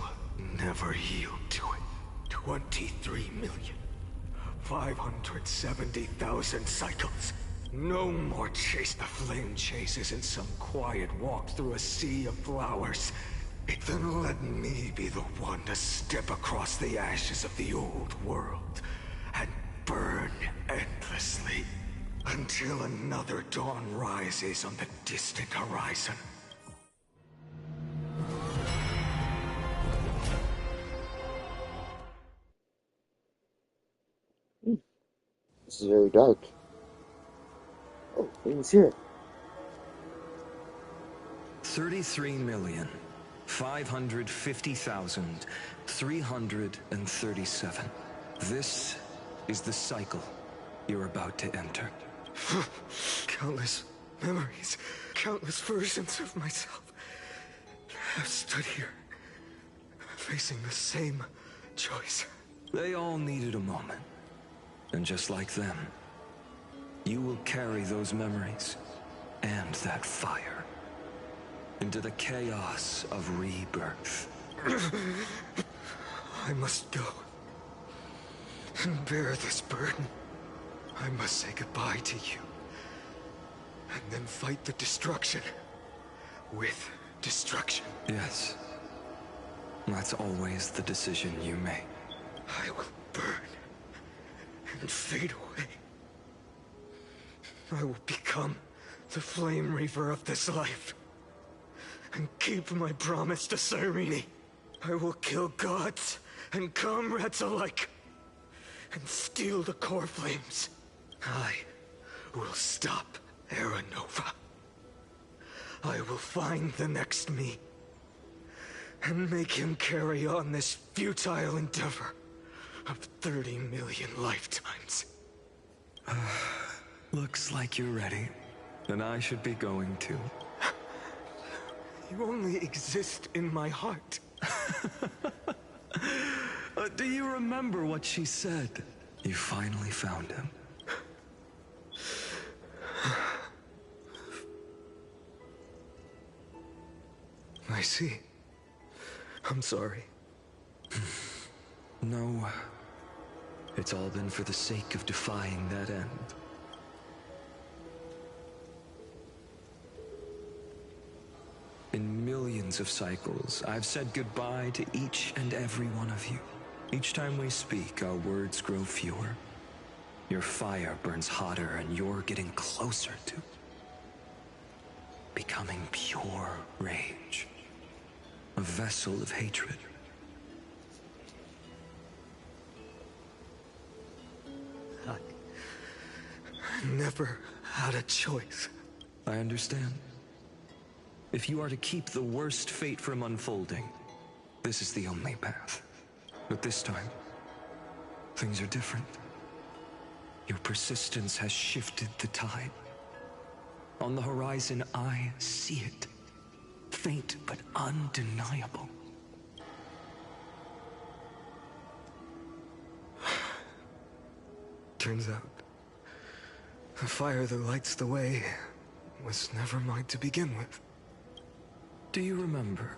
Speaker 2: never yield to it. 23,570,000 cycles. No more chase. The flame chase isn't some quiet walk through a sea of flowers. Then let me be the one to step across the ashes of the old world and burn endlessly until another dawn rises on the distant horizon.
Speaker 11: This is very dark. Oh, things here.
Speaker 4: 33,550,337. This is the cycle you're about to enter.
Speaker 2: Countless memories, countless versions of myself have stood here, facing the same choice.
Speaker 4: They all needed a moment. And just like them, you will carry those memories and that fire into the chaos of rebirth.
Speaker 2: I must go and bear this burden. I must say goodbye to you, and then fight the destruction with destruction.
Speaker 4: Yes, that's always the decision you make.
Speaker 2: I will burn and fade away. I will become the flame reaver of this life and keep my promise to Cyrene. I will kill gods and comrades alike and steal the core flames. I will stop Aranova. I will find the next me and make him carry on this futile endeavor of 30 million lifetimes.
Speaker 4: Looks like you're ready. And I should be going too.
Speaker 2: You only exist in my heart.
Speaker 4: Do you remember what she said? You finally found him.
Speaker 2: I see. I'm sorry.
Speaker 4: No. It's all been for the sake of defying that end. In millions of cycles, I've said goodbye to each and every one of you. Each time we speak, our words grow fewer. Your fire burns hotter, and you're getting closer to becoming pure rage. A vessel of hatred.
Speaker 2: I never had a choice.
Speaker 4: I understand. If you are to keep the worst fate from unfolding, this is the only path. But this time, things are different. Your persistence has shifted the tide. On the horizon, I see it. Faint but undeniable.
Speaker 2: Turns out, the fire that lights the way was never mine to begin with.
Speaker 4: Do you remember,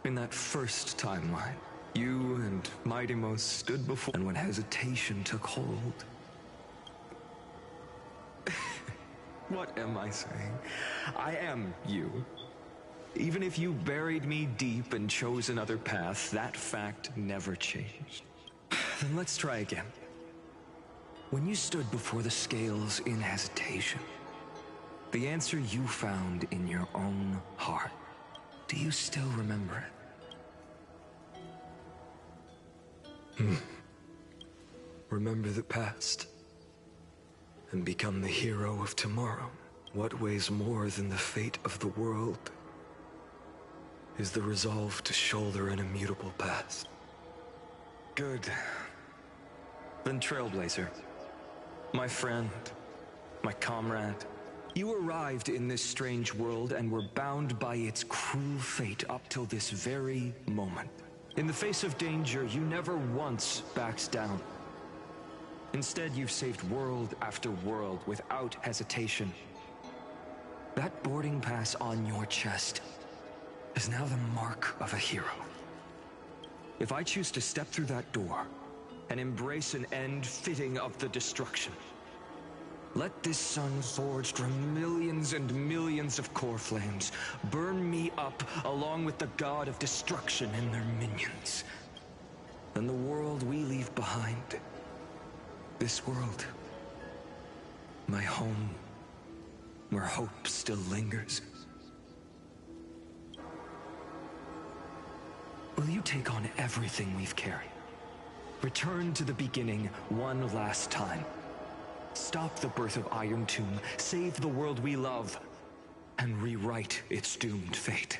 Speaker 4: in that first timeline, you and Mightymost stood before, and when hesitation took hold? What am I saying? I am you. Even if you buried me deep and chose another path, that fact never changed. Then let's try again. When you stood before the scales in hesitation, the answer you found in your own heart, do you still remember it?
Speaker 2: Remember the past, and become the hero of tomorrow. What weighs more than the fate of the world is the resolve to shoulder an immutable past.
Speaker 4: Good. Then Trailblazer, my friend, my comrade, you arrived in this strange world and were bound by its cruel fate up till this very moment. In the face of danger, you never once backed down. Instead, you've saved world after world without hesitation. That boarding pass on your chest is now the mark of a hero. If I choose to step through that door and embrace an end fitting of the destruction, let this sun forged from millions and millions of core flames burn me up along with the god of destruction and their minions. Then the world we leave behind, this world, my home, where hope still lingers. Will you take on everything we've carried? Return to the beginning one last time. Stop the birth of Iron Tomb, save the world we love, and rewrite its doomed fate.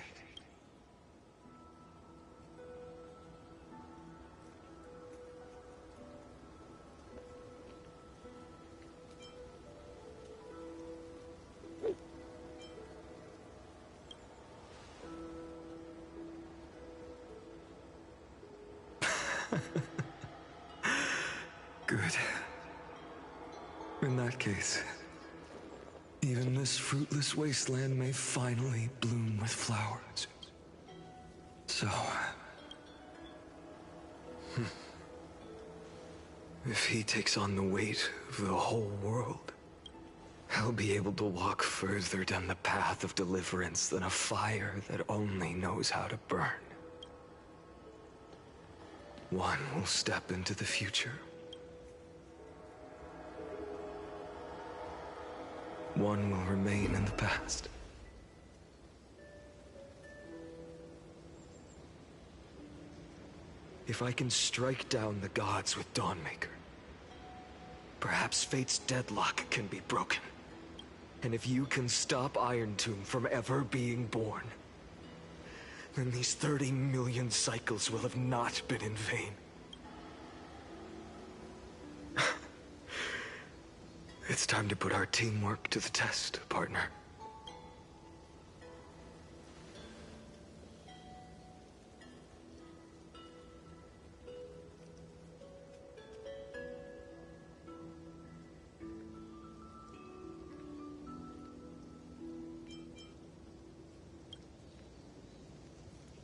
Speaker 4: Good. In that case, even this fruitless wasteland may finally bloom with flowers. So...
Speaker 2: If he takes on the weight of the whole world, I'll be able to walk further down the path of deliverance than a fire that only knows how to burn. One will step into the future. One will remain in the past. If I can strike down the gods with Dawnmaker, perhaps fate's deadlock can be broken. And if you can stop Iron Tomb from ever being born, then these 30 million cycles will have not been in vain. It's time to put our teamwork to the test, partner.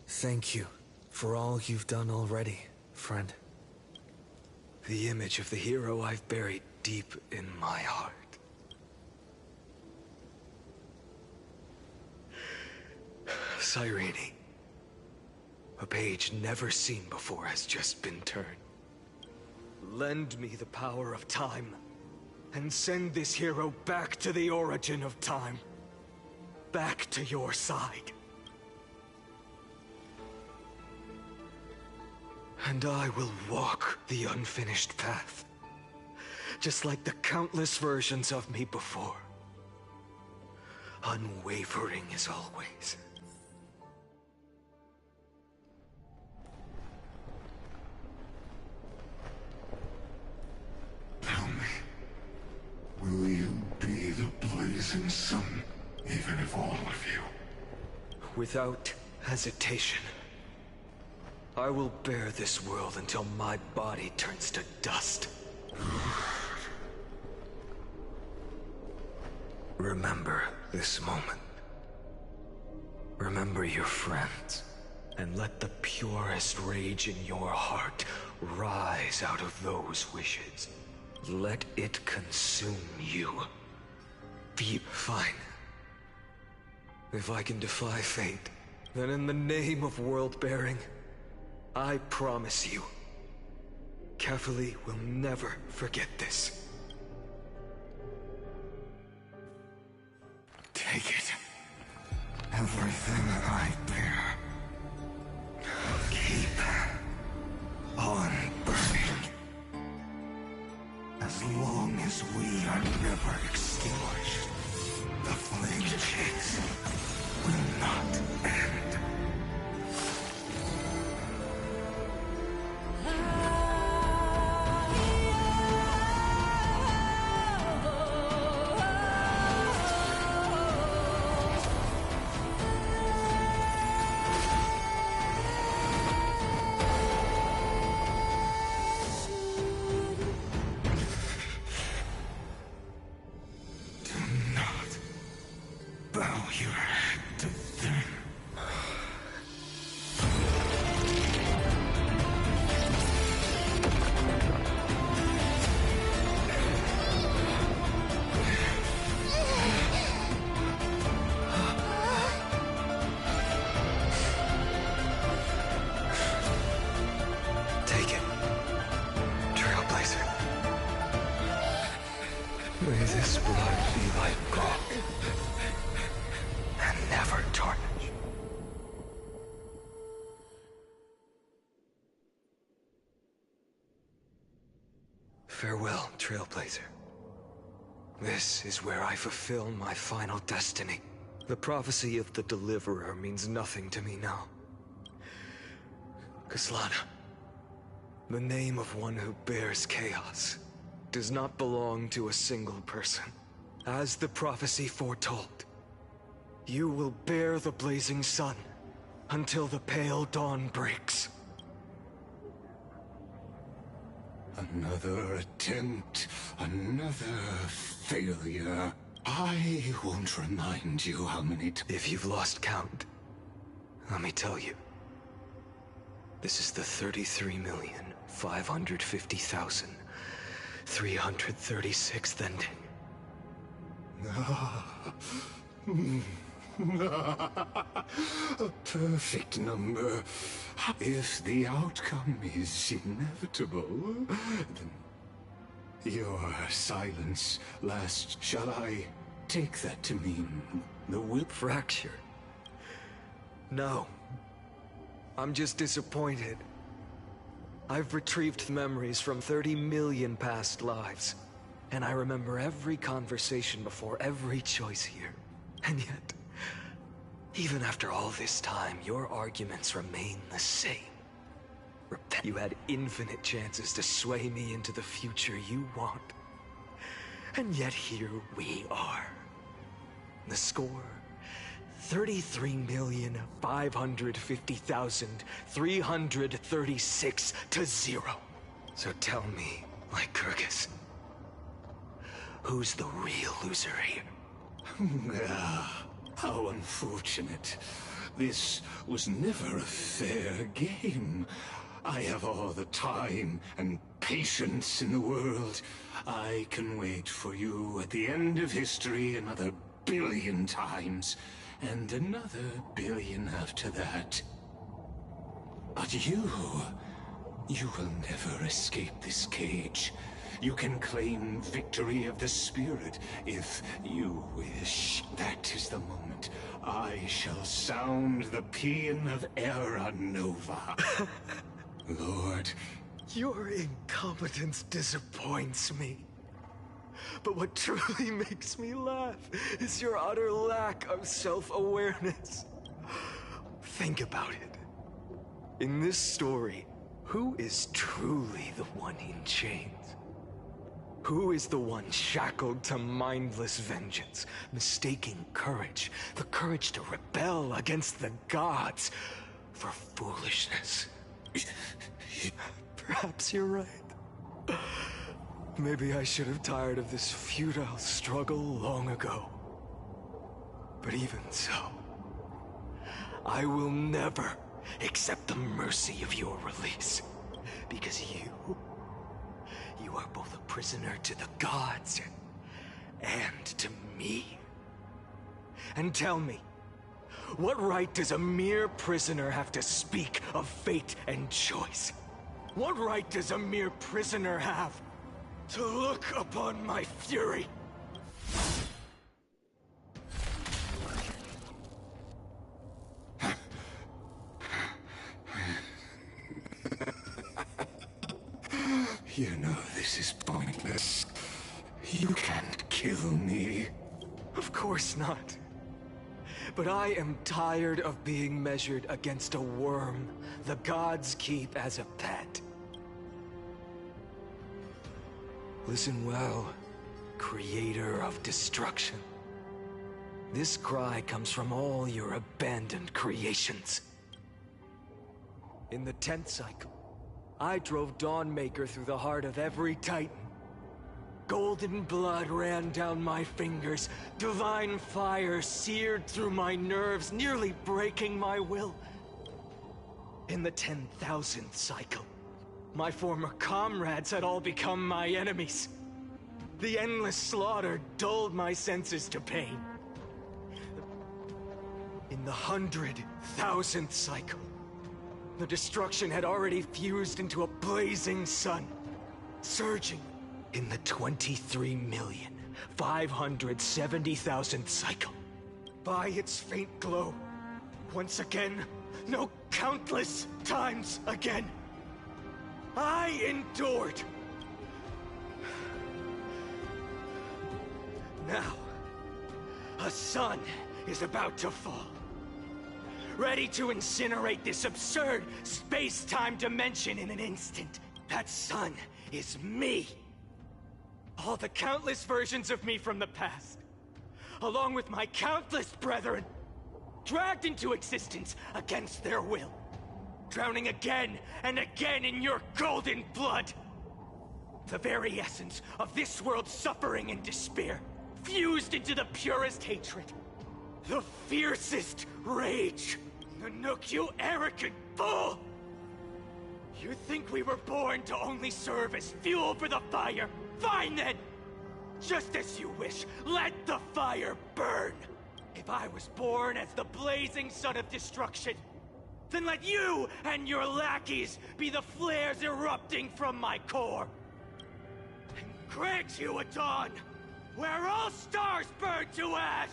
Speaker 2: Thank you for all you've done already, friend. The image of the hero I've buried deep in my heart. Cyrene, a page never seen before has just been turned. Lend me the power of time, and send this hero back to the origin of time. Back to your side. And I will walk the unfinished path, just like the countless versions of me before. Unwavering as always.
Speaker 3: Tell me, will you be the blazing sun, even if all of you?
Speaker 2: Without hesitation. I will bear this world until my body turns to dust. Remember this moment. Remember your friends, and let the purest rage in your heart rise out of those wishes. Let it consume you. Be fine. If I can defy fate, then in the name of world-bearing, I promise you, Kefali will never forget this.
Speaker 3: Take it. Everything I bear. Keep on burning. As long as we are never extinguished, the flame chase will not end.
Speaker 2: May this blood be like gold, and never tarnish. Farewell, Trailblazer. This is where I fulfill my final destiny. The prophecy of the Deliverer means nothing to me now. Kaslana, the name of one who bears chaos, does not belong to a single person. As the prophecy foretold, you will bear the blazing sun until the pale dawn breaks.
Speaker 3: Another attempt, another failure. I won't remind you how many
Speaker 2: If you've lost count, let me tell you. This is the 33,550,336th ending.
Speaker 3: A perfect number. If the outcome is inevitable, then your silence last. Shall I take that to mean the will?
Speaker 2: Fracture? No. I'm just disappointed. I've retrieved memories from 30 million past lives, and I remember every conversation before every choice here. And Even after all this time, your arguments remain the same. You had infinite chances to sway me into the future you want. And yet here we are. The score, 33,550,336 to 0. So tell me, Lycurgus, who's the real loser here?
Speaker 3: How unfortunate. This was never a fair game. I have all the time and patience in the world. I can wait for you at the end of history another billion times, and another billion after that. But you will never escape this cage. You can claim victory of the spirit if you wish. That is the moment I shall sound the paean of Era Nova. Lord,
Speaker 2: your incompetence disappoints me. But what truly makes me laugh is your utter lack of self-awareness. Think about it. In this story, who is truly the one in chains? Who is the one shackled to mindless vengeance, mistaking courage, the courage to rebel against the gods, for foolishness? Perhaps you're right. Maybe I should have tired of this futile struggle long ago. But even so, I will never accept the mercy of your release. Because you are both a prisoner to the gods and to me. And tell me, what right does a mere prisoner have to speak of fate and choice? What right does a mere prisoner have to look upon my fury?
Speaker 3: You know this is pointless. You can't kill me.
Speaker 2: Of course not. But I am tired of being measured against a worm the gods keep as a pet. Listen well, creator of destruction. This cry comes from all your abandoned creations. In the 10th cycle, I drove Dawnmaker through the heart of every titan. Golden blood ran down my fingers, divine fire seared through my nerves, nearly breaking my will. In the 10,000th cycle, my former comrades had all become my enemies. The endless slaughter dulled my senses to pain. In the 100,000th cycle, the destruction had already fused into a blazing sun, surging. In the 23,570,000th cycle, by its faint glow, once again, no, countless times again, I endured. Now, a sun is about to fall, ready to incinerate this absurd space-time dimension in an instant. That sun is me. All the countless versions of me from the past, along with my countless brethren, dragged into existence against their will, drowning again and again in your golden blood. The very essence of this world's suffering and despair, fused into the purest hatred, the fiercest rage. Nanook, you arrogant fool! You think we were born to only serve as fuel for the fire? Fine then! Just as you wish, let the fire burn! If I was born as the blazing sun of destruction, then let you and your lackeys be the flares erupting from my core. And grant you a dawn where all stars burn to ash!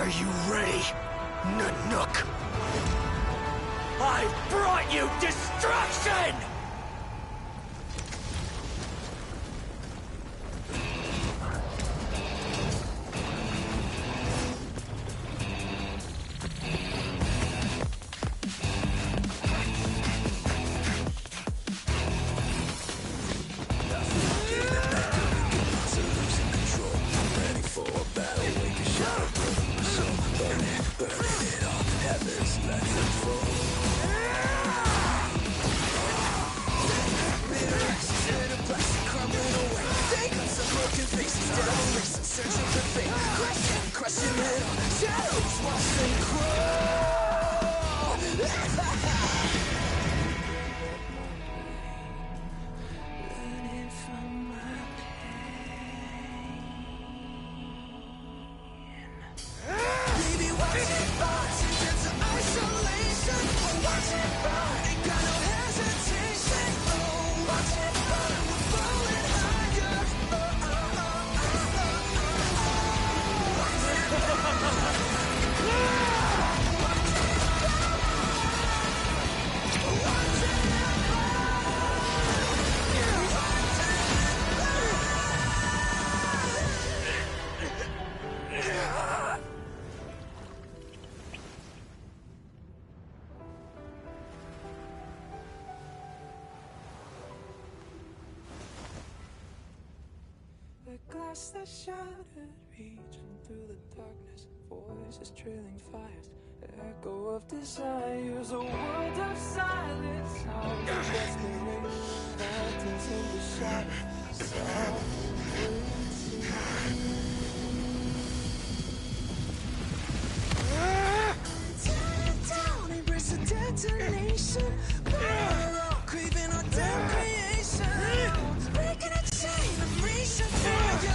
Speaker 2: Are you ready, Nanook? I've brought you destruction!
Speaker 13: Glass that shattered, reaching through the darkness, voices trailing fires, echo of desires, a world of silence, sounds of desperation, lanterns in the shadows, soft tear it down, embrace a detonation, craving our damn creation, breaking a chain of reaching for you.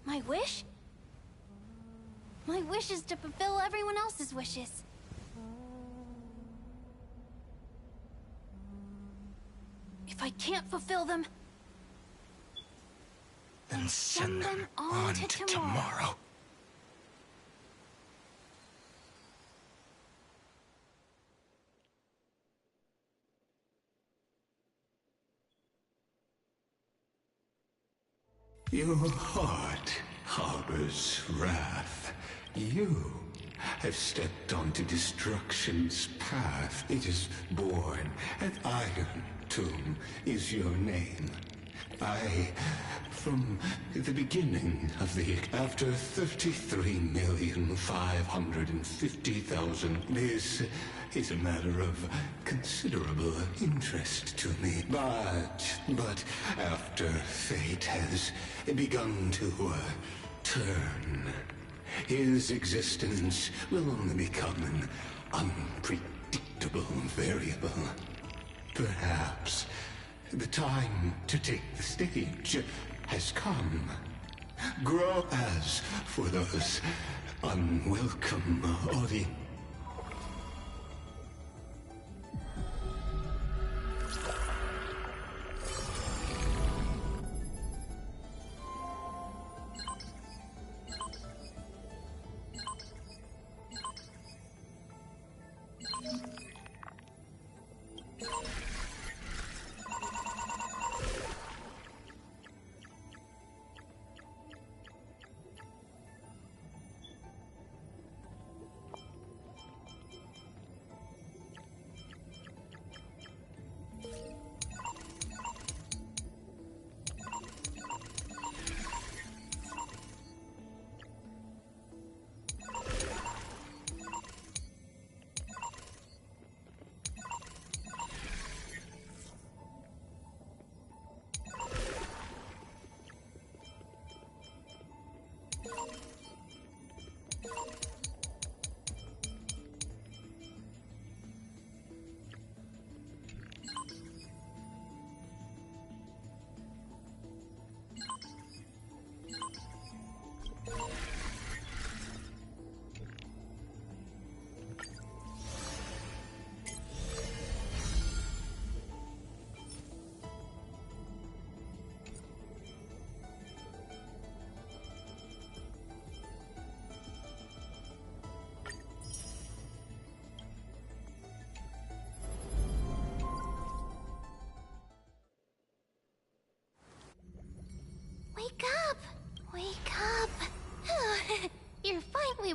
Speaker 6: My wish? My wish is to fulfill everyone else's wishes. If I can't fulfill them,
Speaker 2: then send them on to tomorrow.
Speaker 3: Your heart harbors wrath. You have stepped onto destruction's path. It is born at Iron Tomb is your name. From the beginning of the... After 33,550,000, this is a matter of considerable interest to me. But after fate has begun to turn, his existence will only become an unpredictable variable. Perhaps the time to take the stage has come. Grow as for those unwelcome audience.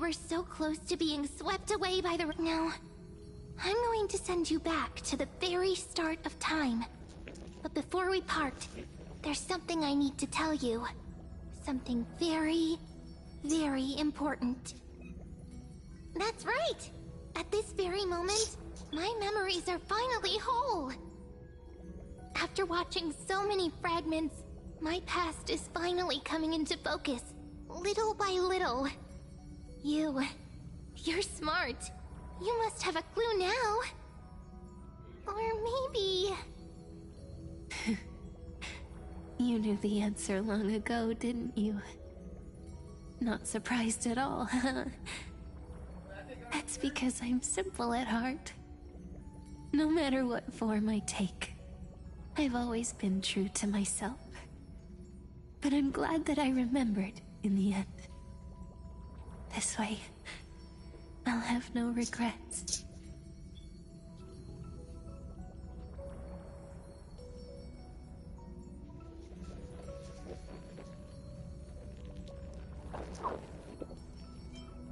Speaker 6: were so close to being swept away by the... No. I'm going to send you back to the very start of time. But before we part, there's something I need to tell you. Something very, very important. That's right! At this very moment, my memories are finally whole! After watching so many fragments, my past is finally coming into focus, little by little. You're smart. You must have a clue now. Or maybe...
Speaker 1: You knew the answer long ago, didn't you? Not surprised at all, huh? That's because I'm simple at heart. No matter what form I take, I've always been true to myself. But I'm glad that I remembered in the end. This way, I'll have no regrets.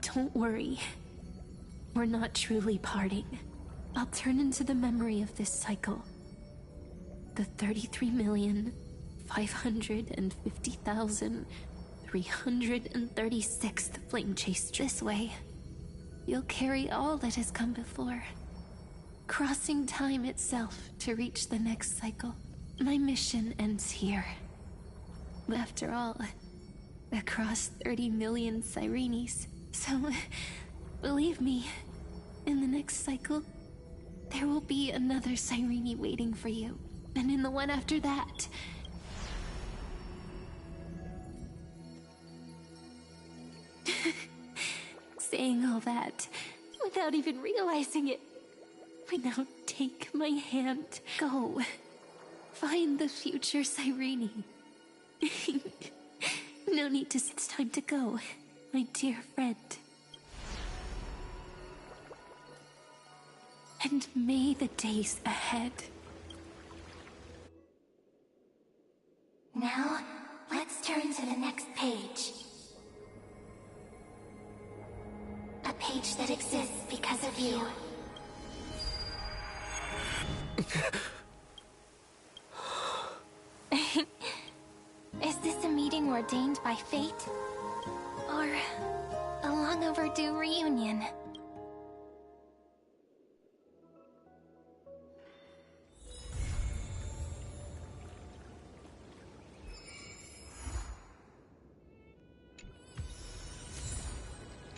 Speaker 1: Don't worry. We're not truly parting. I'll turn into the memory of this cycle. The 33,550,336th flame chase this way. You'll carry all that has come before, crossing time itself to reach the next cycle. My mission ends here. But after all, across 30 million Cyrenes. So, believe me, in the next cycle, there will be another Cyrene waiting for you. And in the one after that... Saying all that, without even realizing it. But now take my hand. Go. Find the future Cyrene. No need to... It's time to go, my dear friend. And may the days ahead...
Speaker 6: Now, let's turn to the next page. A page that exists because of you. Is this a meeting ordained by fate? Or a long overdue reunion?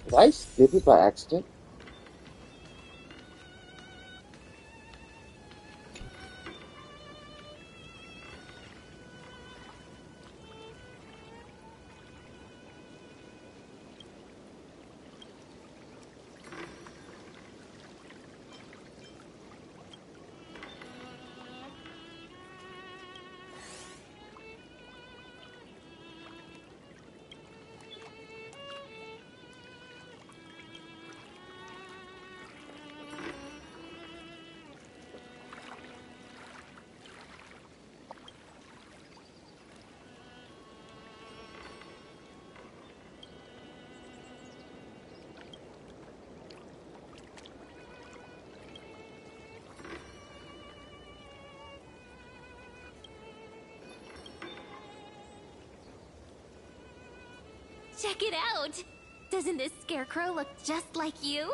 Speaker 11: Did I skip it by accident?
Speaker 6: Check it out! Doesn't this scarecrow look just like you?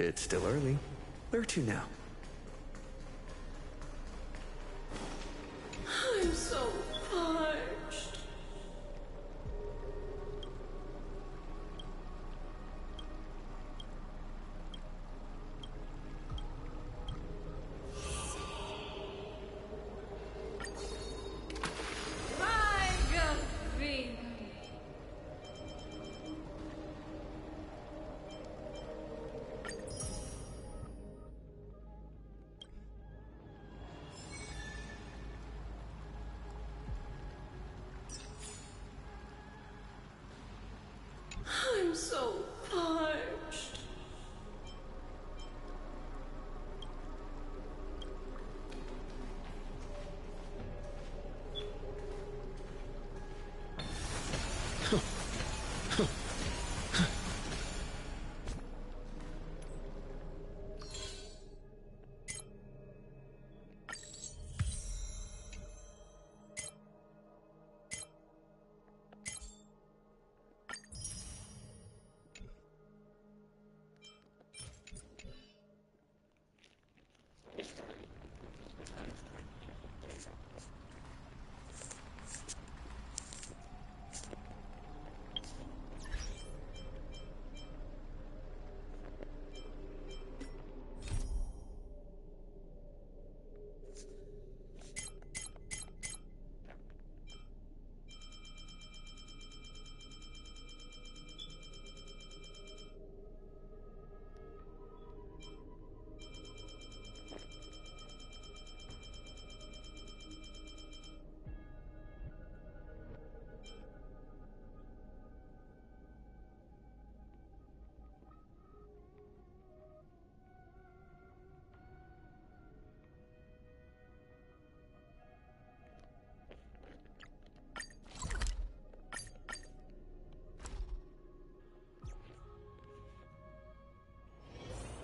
Speaker 4: It's still early. Where to now?
Speaker 9: I'm so parched. I'm so parched.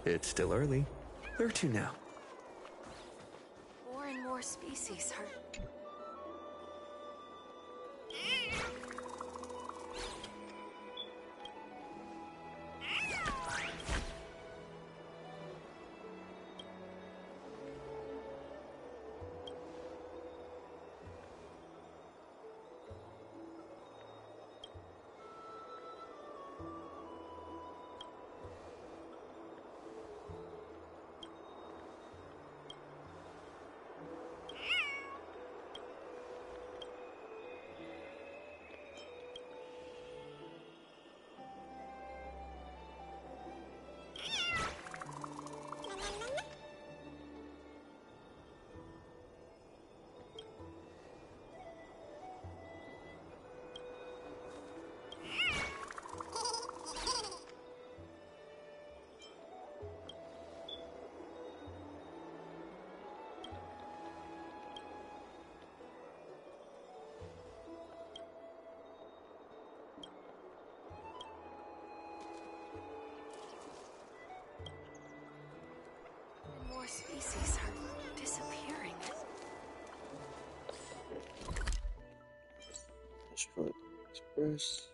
Speaker 4: It's still early. Where to now?
Speaker 1: More and more species are... More species are disappearing.
Speaker 11: Asphalt Express.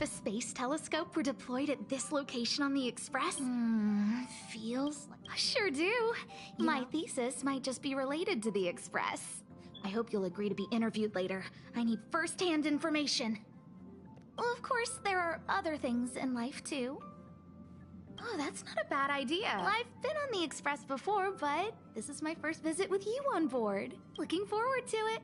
Speaker 14: if a space telescope were deployed at this location on the Express? Feels like... I sure do. My thesis might just be related to the Express. I hope you'll agree to be interviewed later. I need first-hand information. Well, of course, there are other things in life, too. Oh, that's not a bad idea. I've been on the Express before, but this is my first visit with you on board. Looking forward to it.